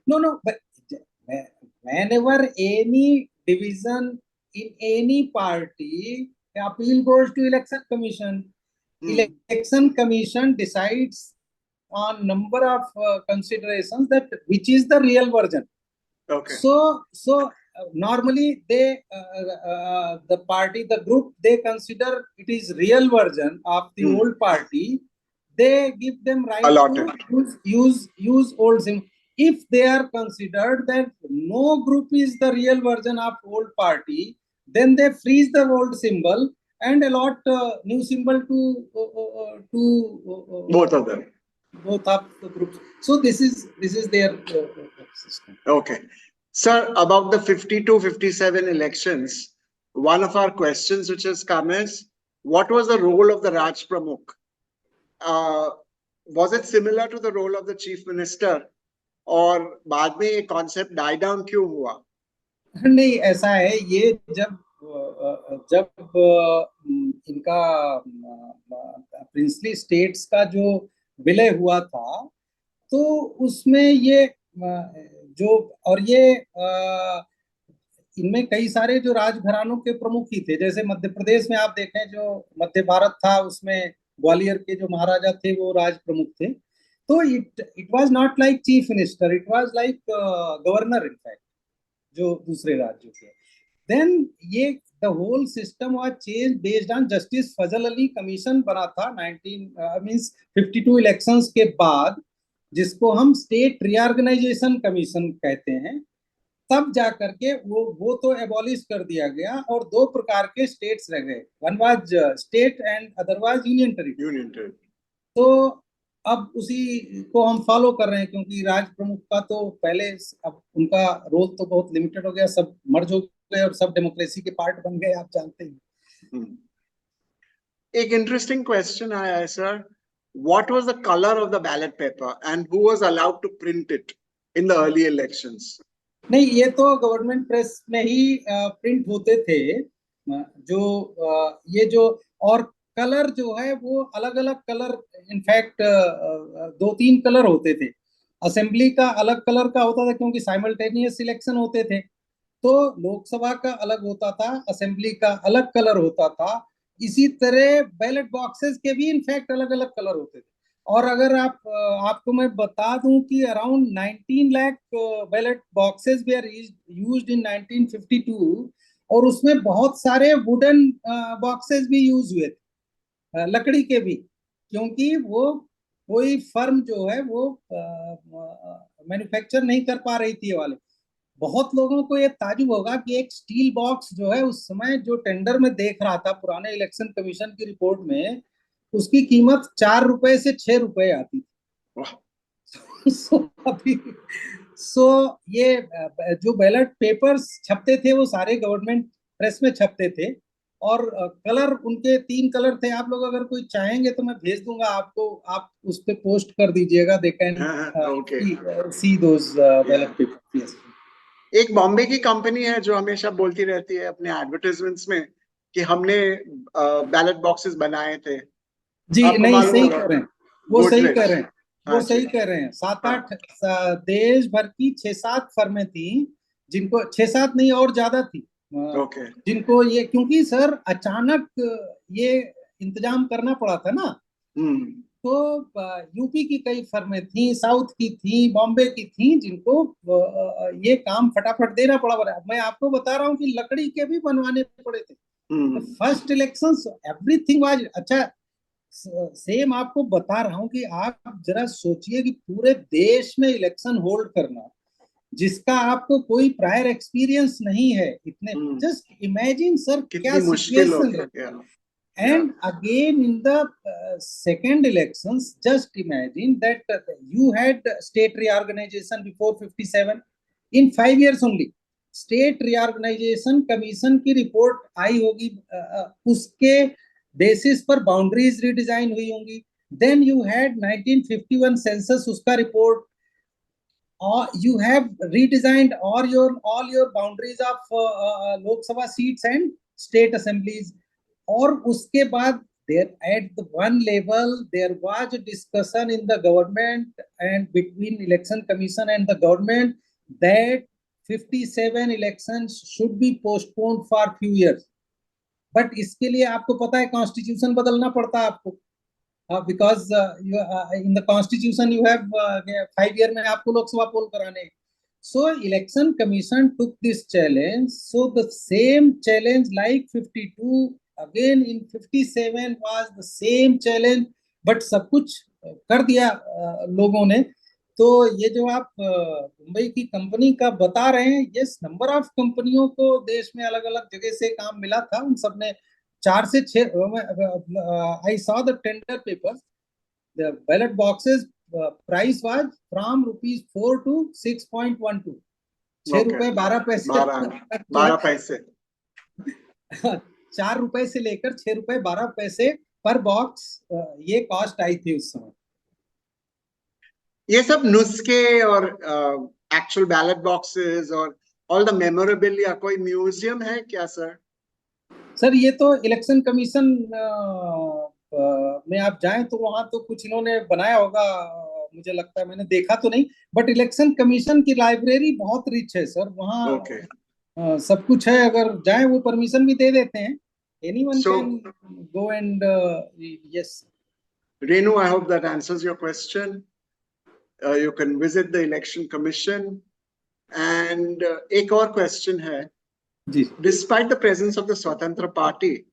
No, but whenever any division in any party, appeal goes to Election Commission. Election Commission decides on number of considerations that which is the real version. Okay. So normally they the group, they consider it is real version of the old party. They give them right to use old symbol. If they are considered that no group is the real version of old party, then they freeze the old symbol and allot new symbol to both of them. Both of the groups. So this is their system. Okay. Sir, about the 52-57 elections, one of our questions which has come is, what was the role of the Raj Pramukh? Was it similar to the role of the Chief Minister? और बाद में ये concept die down क्यों हुआ? नहीं, ऐसा है, ये जब इनका प्रिंसली स्टेट्स का जो विलय हुआ था, तो उसमें ये जो और ये इनमें कई सारे जो राजघरानों के प्रमुख ही थे. जैसे मध्य प्रदेश में आप देखें, जो मध्य भारत था, उसमें ग्वालियर के जो महाराजा थे वो राज प्रमुख थे. तो it was not like chief minister, it was like governor in fact, जो दूसरे राज्यों के. देन ये the whole system was change based on justice Fazal Ali commission बना था 52 इलेक्शंस के बाद. जिसको हम स्टेट रीऑर्गेनाइजेशन कमीशन कहते हैं, तब जा करके वो तो एबॉलिश कर दिया गया और दो प्रकार के स्टेट्स रह गए, one was state and other was union territory. तो अब उसी को हम फॉलो कर रहे हैं, क्योंकि राज प्रमुख का तो पहले, अब उनका रोल तो बहुत लिमिटेड हो गया, सब मर्ज हो गए और सब डेमोक्रेसी के पार्ट बन गए, आप जानते हैं। एक इंटरेस्टिंग क्वेश्चन आया है sir, what was the color of the ballot paper and who was allowed to print it in the early elections? नहीं, ये तो गवर्नमेंट प्रेस में ही प्रिंट होते थे, जो ये जो, और कलर जो है वो अलग अलग कलर, इनफैक्ट 2-3 कलर होते थे। असेंबली का अलग कलर का होता था, क्योंकि साइमल्टेनियस इलेक्शन होते थे, तो लोकसभा का अलग होता था, असेंबली का अलग कलर होता था। इसी तरह बैलेट बॉक्सेस के भी इनफैक्ट अलग अलग कलर होते थे। और अगर आपको मैं बता दूं कि around 19 lakh ballot boxes were used in 1952, और उसमें बहुत सारे वुडन बॉक्सेस भी यूज हुए थे, लकड़ी के भी, क्योंकि वो कोई फर्म जो है वो मैन्युफैक्चर नहीं कर पा रही थी ये वाले। बहुत लोगों को ये ताजुब होगा कि एक स्टील बॉक्स जो है उस समय जो टेंडर में देख रहा था पुराने इलेक्शन कमीशन की रिपोर्ट में, उसकी कीमत 4 रुपए से 6 रुपए आती थी। सो ये जो बैलेट पेपर्स छपते थे वो सारे गवर्नमेंट प्रेस में छपते थे, और कलर उनके 3 कलर थे। आप लोग अगर कोई चाहेंगे तो मैं भेज दूंगा आपको, आप उस पे पोस्ट कर दीजिएगा, they can see those ballot papers. एक बॉम्बे की कंपनी है जो हमेशा बोलती रहती है अपने एडवर्टाइजमेंट्स में कि हमने बैलेट बॉक्सेस बनाए थे। जी आपको नहीं, मालूम सही होगा? कह रहे हैं, वो सही गोदरेज। कह रहे हैं, वो हाँ सही जी। कह रहे हैं। 7-8 देश भर की 6-7 फर्में थी, जिनको 6-7 नहीं और ज्यादा थी, ओके। जिनको ये, क्योंकि सर अचानक ये इंतजाम करना पड़ा था ना, तो यूपी की कई फर्में थी, साउथ की थी, बॉम्बे की थी, जिनको ये काम फटाफट देना पड़ा। मैं आपको बता रहा हूँ कि लकड़ी के भी बनवाने पड़े थे। फर्स्ट इलेक्शन एवरीथिंग वाज अच्छा। सेम आपको बता रहा हूं कि आप जरा सोचिए कि पूरे देश में इलेक्शन होल्ड करना, जिसका आपको कोई प्रायर एक्सपीरियंस नहीं है, इतने, जस्ट इमेजिन सर क्या सिचुएशन है। And again in the second elections, just imagine that you had state reorganization before 57, in 5 years only state reorganization commission की रिपोर्ट आई होगी, उसके बेसिस पर बाउंड्रीज रीडिजाइन हुई होंगी। देन यू हैड 1951 सेंसस, उसका report, or you have redesigned all your boundaries of Lok Sabha seats and state assemblies, और उसके बाद there at the one level there was a discussion in the government and between election commission and the government that 57 elections should be postponed for few years, but इसके लिए आपको पता है constitution बदलना पड़ता है आपको, because in the constitution you have 5 year में आपको लोकसभा पोल कराने। So election commission took this challenge, so the same challenge like 52 again in 57 was the same challenge, but सब कुछ कर दिया लोगों ने। तो ये जो आप मुंबई की कंपनी का बता रहे हैं, यस, नंबर ऑफ कंपनियों को देश में अलग अलग जगह से काम मिला था, उन सब ने 4 से 6, I saw the tender papers, the ballot boxes price was from rupees 4 to 6.12, 6 रुपए 12 पैसे, 12 पैसे 4 रुपए से लेकर 6 रुपए 12 पैसे पर बॉक्स, ये कॉस्ट आई थी उस समय। ये सब नुस्खे और एक्चुअल बैलेट बॉक्सेस और ऑल द मेमोरेबिलिया, कोई म्यूजियम है क्या सर? सर ये तो इलेक्शन कमीशन में आप जाएं तो वहां तो कुछ इन्होंने बनाया होगा, मुझे लगता है, मैंने देखा तो नहीं, बट इलेक्शन कमीशन की लाइब्रेरी बहुत रिच है सर, वहाँ सब कुछ है, अगर जाएं वो परमिशन भी दे देते हैं, anyone can go and yes. Renu, I hope that answers your question. You can visit the election commission. And एक और question है, despite the presence of the Swatantra Party,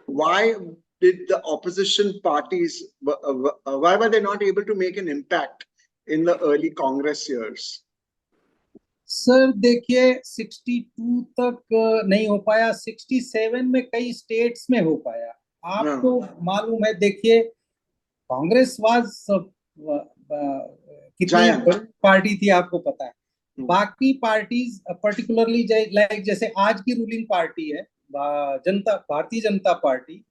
why did the opposition parties, why were they not able to make an impact in the early Congress years? Sir देखिए 62 तक नहीं हो पाया, 67 में कई स्टेट्स में हो पाया। आपको मालूम है, देखिए कांग्रेस वाज कितनी Giant. बड़ी पार्टी थी आपको पता है। बाकी पार्टीज पर्टिकुलरली लाइक जैसे आज की रूलिंग पार्टी है Bharatiya Janata Party,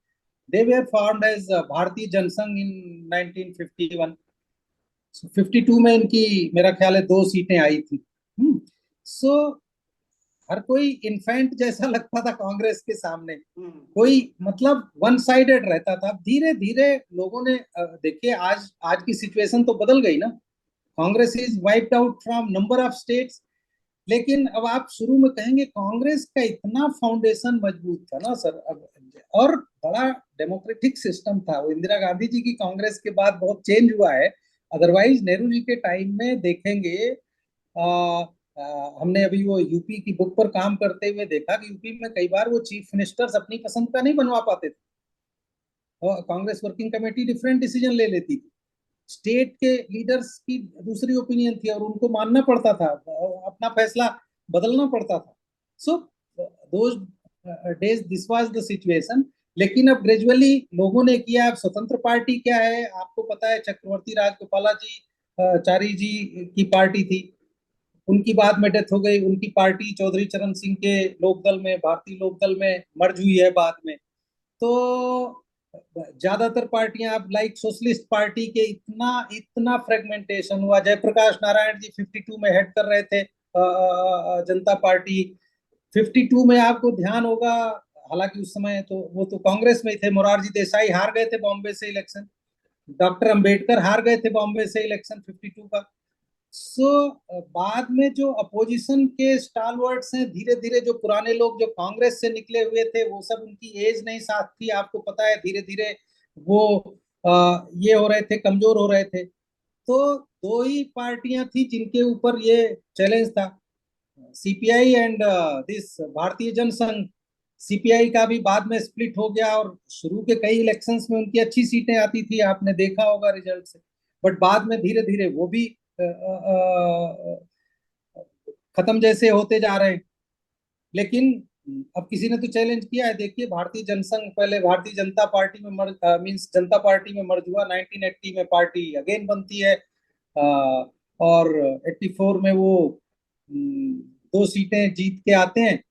they were formed as Bharatiya Jana Sangh इन 1951। 52 में इनकी मेरा ख्याल है 2 सीटें आई थी। सो हर कोई इन्फेंट जैसा लगता था कांग्रेस के सामने, कोई मतलब वन साइडेड रहता था। धीरे धीरे लोगों ने देखिए आज की सिचुएशन तो बदल गई ना, Congress is wiped out from number of states. लेकिन अब आप शुरू में कहेंगे कांग्रेस का इतना फाउंडेशन मजबूत था ना सर, और बड़ा डेमोक्रेटिक सिस्टम था वो। इंदिरा गांधी जी की कांग्रेस के बाद बहुत चेंज हुआ है। अदरवाइज नेहरू जी के टाइम में देखेंगे, हमने अभी वो यूपी की बुक पर काम करते हुए देखा कि यूपी में कई बार वो चीफ मिनिस्टर्स अपनी पसंद का नहीं बनवा पाते थे, और Congress working committee different decision ले लेती थी। स्टेट के लीडर्स की दूसरी ओपिनियन थी और उनको मानना पड़ता था, अपना फैसला बदलना पड़ता था। So those days this was the situation. लेकिन अब ग्रेजुअली लोगों ने किया। अब स्वतंत्र पार्टी क्या है आपको पता है, चक्रवर्ती राजगोपालाचारी जी की पार्टी थी, उनकी बाद में डेथ हो गई। उनकी पार्टी चौधरी चरण सिंह के लोकदल में, भारतीय लोकदल में मर्ज हुई है बाद में। तो ज्यादातर पार्टियां अब लाइक सोशलिस्ट पार्टी के इतना इतना फ्रेगमेंटेशन हुआ। जयप्रकाश नारायण जी 52 में हेड कर रहे थे जनता पार्टी। 52 में आपको ध्यान होगा, हालांकि उस समय तो वो तो कांग्रेस में ही थे, मोरारजी देसाई हार गए थे बॉम्बे से इलेक्शन, डॉक्टर अंबेडकर हार गए थे बॉम्बे से इलेक्शन 52 का। सो बाद में जो अपोजिशन के स्टालवर्ड्स हैं, धीरे धीरे जो पुराने लोग जो कांग्रेस से निकले हुए थे, वो सब उनकी एज नहीं साथ थी, आपको पता है, धीरे धीरे वो ये हो रहे थे, कमजोर हो रहे थे। तो 2 ही पार्टियां थी जिनके ऊपर ये चैलेंज था, सीपीआई एंड दिस भारतीय जनसंघ। सीपीआई का भी बाद में स्प्लिट हो गया, और शुरू के कई इलेक्शंस में उनकी अच्छी सीटें आती थी, आपने देखा होगा रिजल्ट से। बट बाद में धीरे धीरे वो भी खत्म जैसे होते जा रहे हैं। लेकिन अब किसी ने तो चैलेंज किया है, देखिए भारतीय जनसंघ पहले भारतीय जनता पार्टी में मींस जनता पार्टी में मर्ज हुआ, 1980 में पार्टी अगेन बनती है, और 84 में वो 2 सीटें जीत के आते हैं,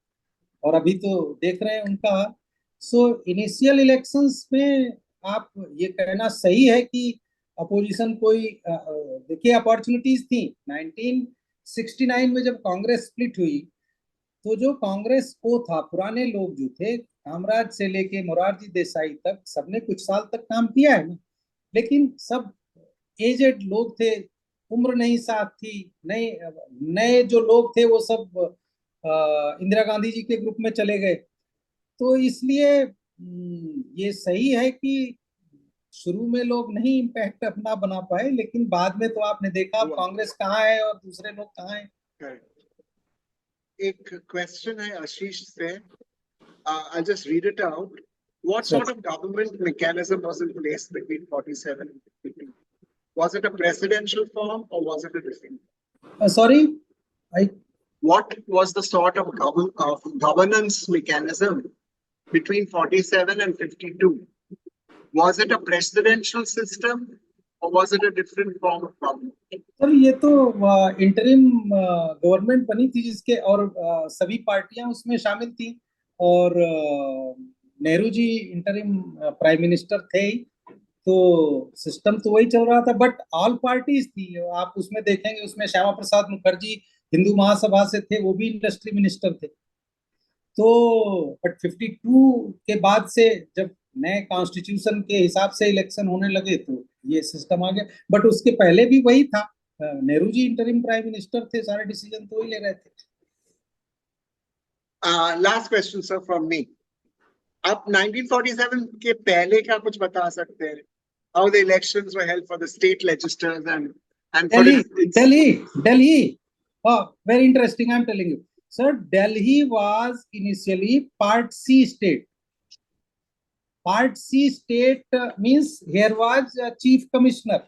और अभी तो देख रहे हैं उनका। सो इनिशियल इलेक्शंस में आप ये कहना सही है कि अपोजिशन कोई देखिए अपॉर्चुनिटीज थी। 1969 में जब कांग्रेस स्प्लिट हुई, तो जो कांग्रेस को था, पुराने लोग जो थे, कामराज से लेके मोरारजी देसाई तक, सबने कुछ साल तक काम किया है ना, लेकिन सब एजेड लोग थे, उम्र नहीं साथ थी। नए नए जो लोग थे वो सब इंदिरा गांधी जी के ग्रुप में चले गए। तो इसलिए ये सही है कि शुरू में लोग नहीं इम्पैक्ट अपना बना पाए, लेकिन बाद में तो आपने देखा कांग्रेस कहाँ है और दूसरे लोग कहाँ हैं। एक क्वेश्चन है आशीष से, I'll just read it out. What sort of government mechanism was in place between 47 and 52? Was it a presidential form or was it a different? Sorry, What was the sort of governance mechanism between 47 and 52? Was it a presidential system or was it a different form of government? Sir ये तो interim government बनी थी जिसके, और सभी पार्टियां उसमें शामिल थी, और Nehru ji interim prime minister थे ही, तो सिस्टम तो वही चल रहा था। बट ऑल पार्टीज थी, आप उसमें देखेंगे, उसमें श्यामा प्रसाद मुखर्जी हिंदू महासभा से थे, वो भी इंडस्ट्री मिनिस्टर थे। तो बट 52 के बाद से जब नए कॉन्स्टिट्यूशन के हिसाब से इलेक्शन होने लगे तो ये सिस्टम आ गया। बट उसके पहले भी वही था, Nehru ji interim prime minister थे, सारे डिसीजन तो वही ले रहे थे। Last question sir from me, आप 1947 के पहले क्या कुछ बता सकते हैं? How the elections were held for the state legislatures and Delhi. Oh, very interesting. I'm telling you, sir. Delhi was initially Part C state. Part C state means here was a chief commissioner.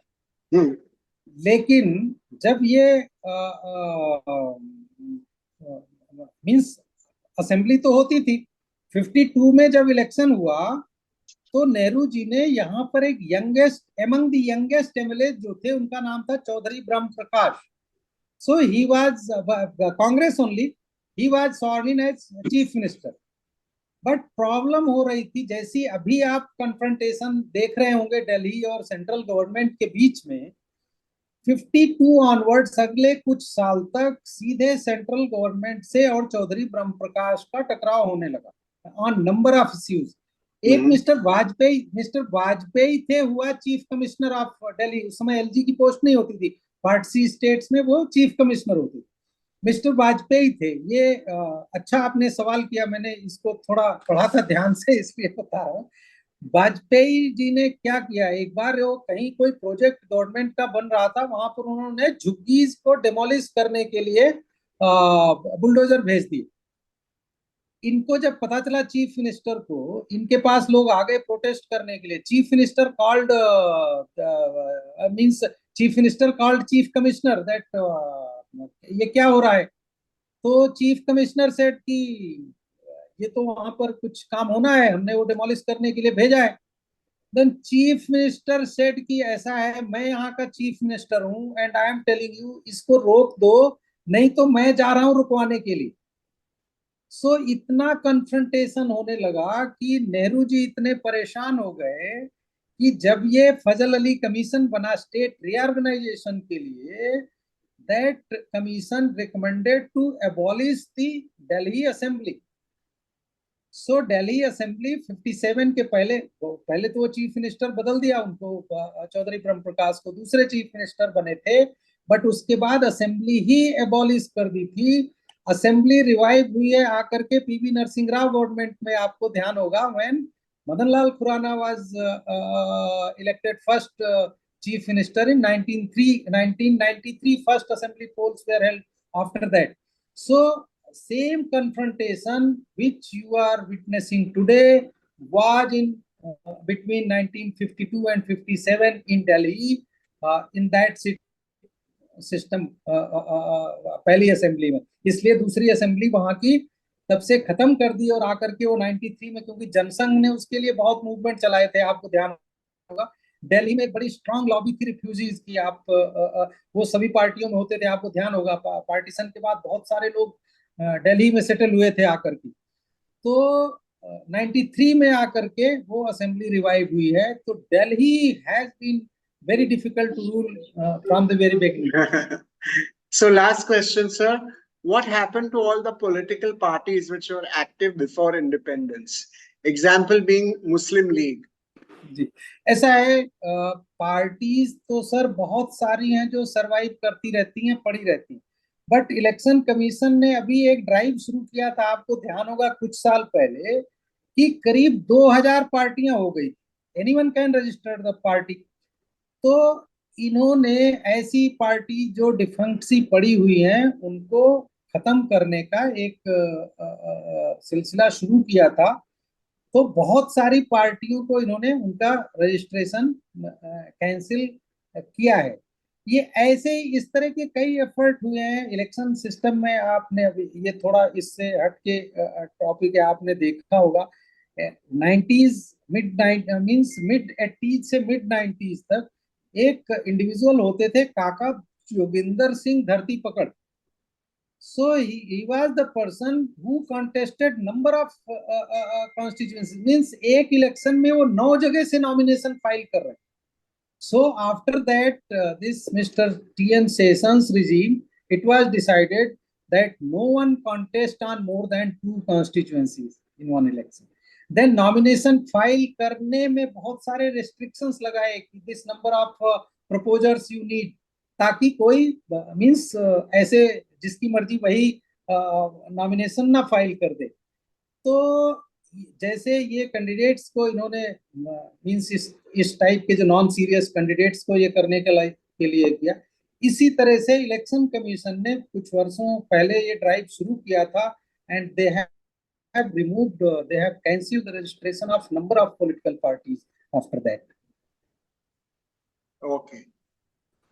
लेकिन जब ये means assembly तो होती थी, 52 में जब election हुआ तो नेहरू जी ने यहाँ पर एक youngest among the youngest MLA जो थे उनका नाम था Chaudhary Brahm Prakash. So he was Congress only, he was sworn as chief minister. But problem हो रही थी, जैसी अभी आप कन्फ्रंटेशन देख रहे होंगे दिल्ली और सेंट्रल गवर्नमेंट के बीच में, 52 ऑनवर्ड्स अगले कुछ साल तक सीधे सेंट्रल गवर्नमेंट से और चौधरी ब्रह्म प्रकाश का टकराव होने लगा ऑन नंबर ऑफ इश्यूज. एक मिस्टर वाजपेयी थे हुआ चीफ कमिश्नर ऑफ दिल्ली. उस समय एलजी की पोस्ट नहीं होती थी, पार्ट सी स्टेट्स में वो चीफ कमिश्नर होती. मिस्टर वाजपेयी थे ये. अच्छा आपने सवाल किया, मैंने इसको थोड़ा पढ़ा था ध्यान से इसलिए बता रहा हूँ. वाजपेयी जी ने क्या किया, एक बार वो कहीं कोई प्रोजेक्ट गवर्नमेंट का बन रहा था, वहां पर उन्होंने झुग्गीज को डिमोलिश करने के लिए बुलडोजर भेज दिए. इनको जब पता चला चीफ मिनिस्टर को, इनके पास लोग आ गए प्रोटेस्ट करने के लिए. Chief minister called means chief minister called chief commissioner that ये क्या हो रहा है. तो चीफ कमिश्नर सेड कि ये तो वहां पर कुछ काम होना है, हमने वो डिमोलिश करने के लिए भेजा है. देन चीफ मिनिस्टर सेड कि ऐसा है, मैं यहाँ का चीफ मिनिस्टर हूँ and I am telling you इसको रोक दो, नहीं तो मैं जा रहा हूँ रुकवाने के लिए. सो इतना कन्फ्रंटेशन होने लगा कि नेहरू जी इतने परेशान हो गए कि जब ये फजल अली कमीशन बना स्टेट रीऑर्गेनाइजेशन के लिए, that commission recommended to abolish the Delhi assembly. So Delhi assembly 57 के पहले तो वो चीफ मिनिस्टर बदल दिया उनको, चौधरी ब्रह्म प्रकाश को दूसरे चीफ मिनिस्टर बने थे, बट उसके बाद असेंबली ही एबॉलिश कर दी थी. असेंबली रिवाइव हुई है आकर के पीवी नरसिंह राव गवर्नमेंट में. आपको ध्यान होगा when Madan Lal Khurana was elected first chief minister in 1993. First assembly polls were held after that. So same confrontation which you are witnessing today was in between 1952 and 57 in Delhi, in that system पहली assembly में. इसलिए दूसरी assembly वहां की तब से खत्म कर दी और आकर के वो 93 में, क्योंकि जनसंघ ने उसके लिए बहुत मूवमेंट चलाए थे, आपको ध्यान होगा. दिल्ली में एक बड़ी स्ट्रांग लॉबी थी रिफ्यूजीज की. आप वो सभी पार्टियों में होते थे, आपको ध्यान होगा. पार्टीशन के बाद बहुत सारे लोग दिल्ली में सेटल हुए थे आकर के. तो 93 में आकर के वो असेंबली रिवाइव हुई है. तो Delhi has been very difficult to rule from the very beginning. So last question, sir. What happened to all the political parties which were active before independence? Example being Muslim League. जी ऐसा है, parties तो sir बहुत सारी हैं जो survive करती रहती हैं, पड़ी रहती हैं. बट इलेक्शन कमीशन ने अभी एक ड्राइव शुरू किया था, आपको ध्यान होगा कुछ साल पहले, कि करीब 2000 पार्टियां हो गई. Anyone can register the party. तो इन्होंने ऐसी पार्टी जो डिफंक्ट सी पड़ी हुई हैं उनको खत्म करने का एक सिलसिला शुरू किया था. तो बहुत सारी पार्टियों को इन्होंने उनका रजिस्ट्रेशन कैंसिल किया है. ये ऐसे ही इस तरह के कई एफर्ट हुए हैं इलेक्शन सिस्टम में. आपने अभी ये थोड़ा इससे हट के टॉपिक है, आपने देखा होगा 90s मिड 80s से मिड 90s तक एक इंडिविजुअल होते थे काका जोगिंदर सिंह धरती पकड़. So he was the person who contested number of constituencies. Means एक इलेक्शन में वो 9 जगह से नॉमिनेशन फाइल कर रहे हैं. So after that this Mr. T.N. Sessions regime, it was decided that no one contest on more than 2 constituencies in one election. Then nomination file करने में बहुत सारे restrictions लगाए कि this number of proposers you need, ताकि कोई means ऐसे जिसकी मर्जी वही नॉमिनेशन ना फाइल कर दे. तो जैसे ये कैंडिडेट्स को इन्होंने मीन्स इस टाइप के जो नॉन सीरियस कैंडिडेट्स को ये करने के लिए किया, इसी तरह से इलेक्शन कमीशन ने कुछ वर्षों पहले ये ड्राइव शुरू किया था. And they have removed, they have cancelled the registration of number of political parties after that. Okay.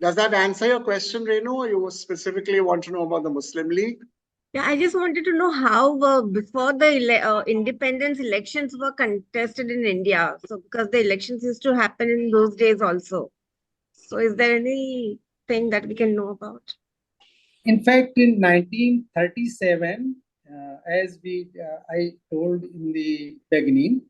Does that answer your question, Renu, or you specifically want to know about the Muslim League? Yeah, I just wanted to know how before the independence elections were contested in India. So because the elections used to happen in those days also. So is there anything that we can know about? In fact, in 1937, as I told in the beginning,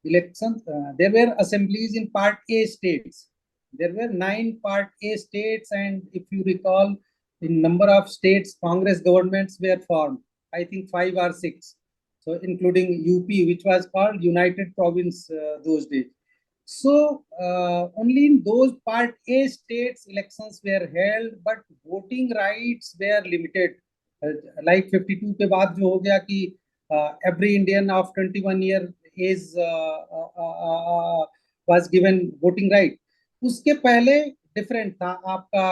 elections, there were assemblies in Part A states. There were 9 Part A states, and if you recall, in number of states, Congress governments were formed. I think 5 or 6. So, including UP, which was called United Province those days. So, only in those Part A states elections were held, but voting rights were limited. Like 52 के बाद जो हो गया कि every Indian of 21 year age was given voting right. उसके पहले different था, आपका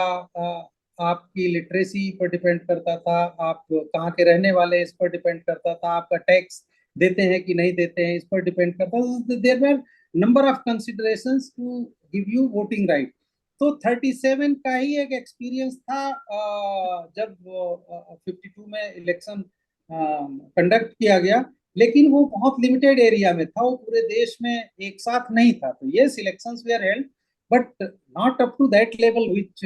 आपकी लिटरेसी पर डिपेंड करता था, आप कहाँ के रहने वाले इस पर डिपेंड करता था, आपका टैक्स देते हैं कि नहीं देते हैं इस पर डिपेंड करता था. There were number of considerations to give you voting right. तो 37 का ही एक एक्सपीरियंस था जब 52 में इलेक्शन कंडक्ट किया गया, लेकिन वो बहुत लिमिटेड एरिया में था, वो पूरे देश में एक साथ नहीं था. तो ये elections were held, but not up to that level which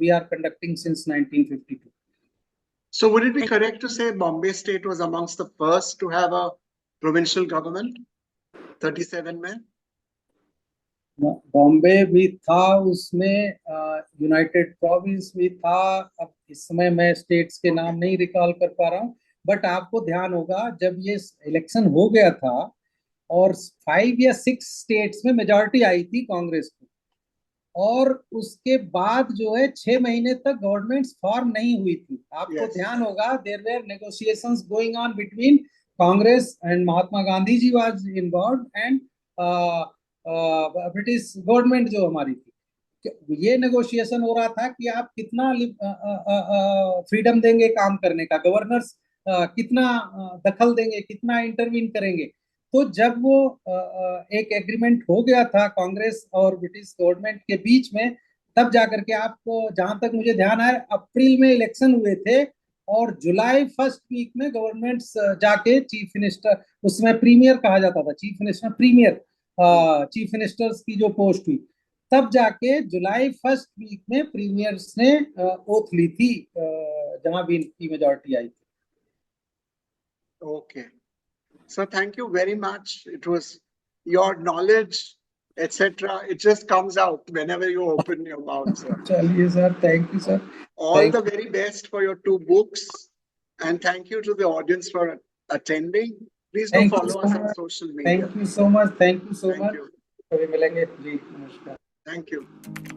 we are conducting since 1952. So would it be correct to say Bombay State was amongst the first to have a provincial government? 37 में? बॉम्बे भी था, उसमें United province भी था. अब इस समय मैं स्टेट्स के नाम नहीं रिकॉल कर पा रहा हूँ, बट आपको ध्यान होगा जब ये इलेक्शन हो गया था और 5 या 6 स्टेट्स में मेजॉरिटी आई थी कांग्रेस को, और उसके बाद जो है 6 महीने तक गवर्नमेंट्स फॉर्म नहीं हुई थी. आपको ध्यान होगा there were negotiations going on between Congress and Mahatma Gandhi ji was involved and British government जो हमारी थी. ये नेगोशिएशन हो रहा था कि आप कितना फ्रीडम देंगे काम करने का, गवर्नर्स कितना दखल देंगे, कितना इंटरवीन करेंगे. तो जब वो एक एग्रीमेंट हो गया था कांग्रेस और ब्रिटिश गवर्नमेंट के बीच में, तब जाकर के आपको, जहां तक मुझे ध्यान है, अप्रैल में इलेक्शन हुए थे और जुलाई फर्स्ट वीक में गवर्नमेंट्स जाके चीफ मिनिस्टर, उसमें प्रीमियर कहा जाता था, chief minister premier, chief ministers की जो पोस्ट हुई, तब जाके जुलाई फर्स्ट वीक में प्रीमियर्स ने ओथ ली थी, जहां भी इनकी मेजॉरिटी आई थी. Okay. So thank you very much. It was your knowledge, etc. It just comes out whenever you open your mouth, sir. Chaliye, sir. Thank you, sir. All the very best for your 2 books, and thank you to the audience for attending. Please do follow us on social media. Thank you so much. Thank you so much. कभी मिलेंगे जी. नमस्कार. Thank you.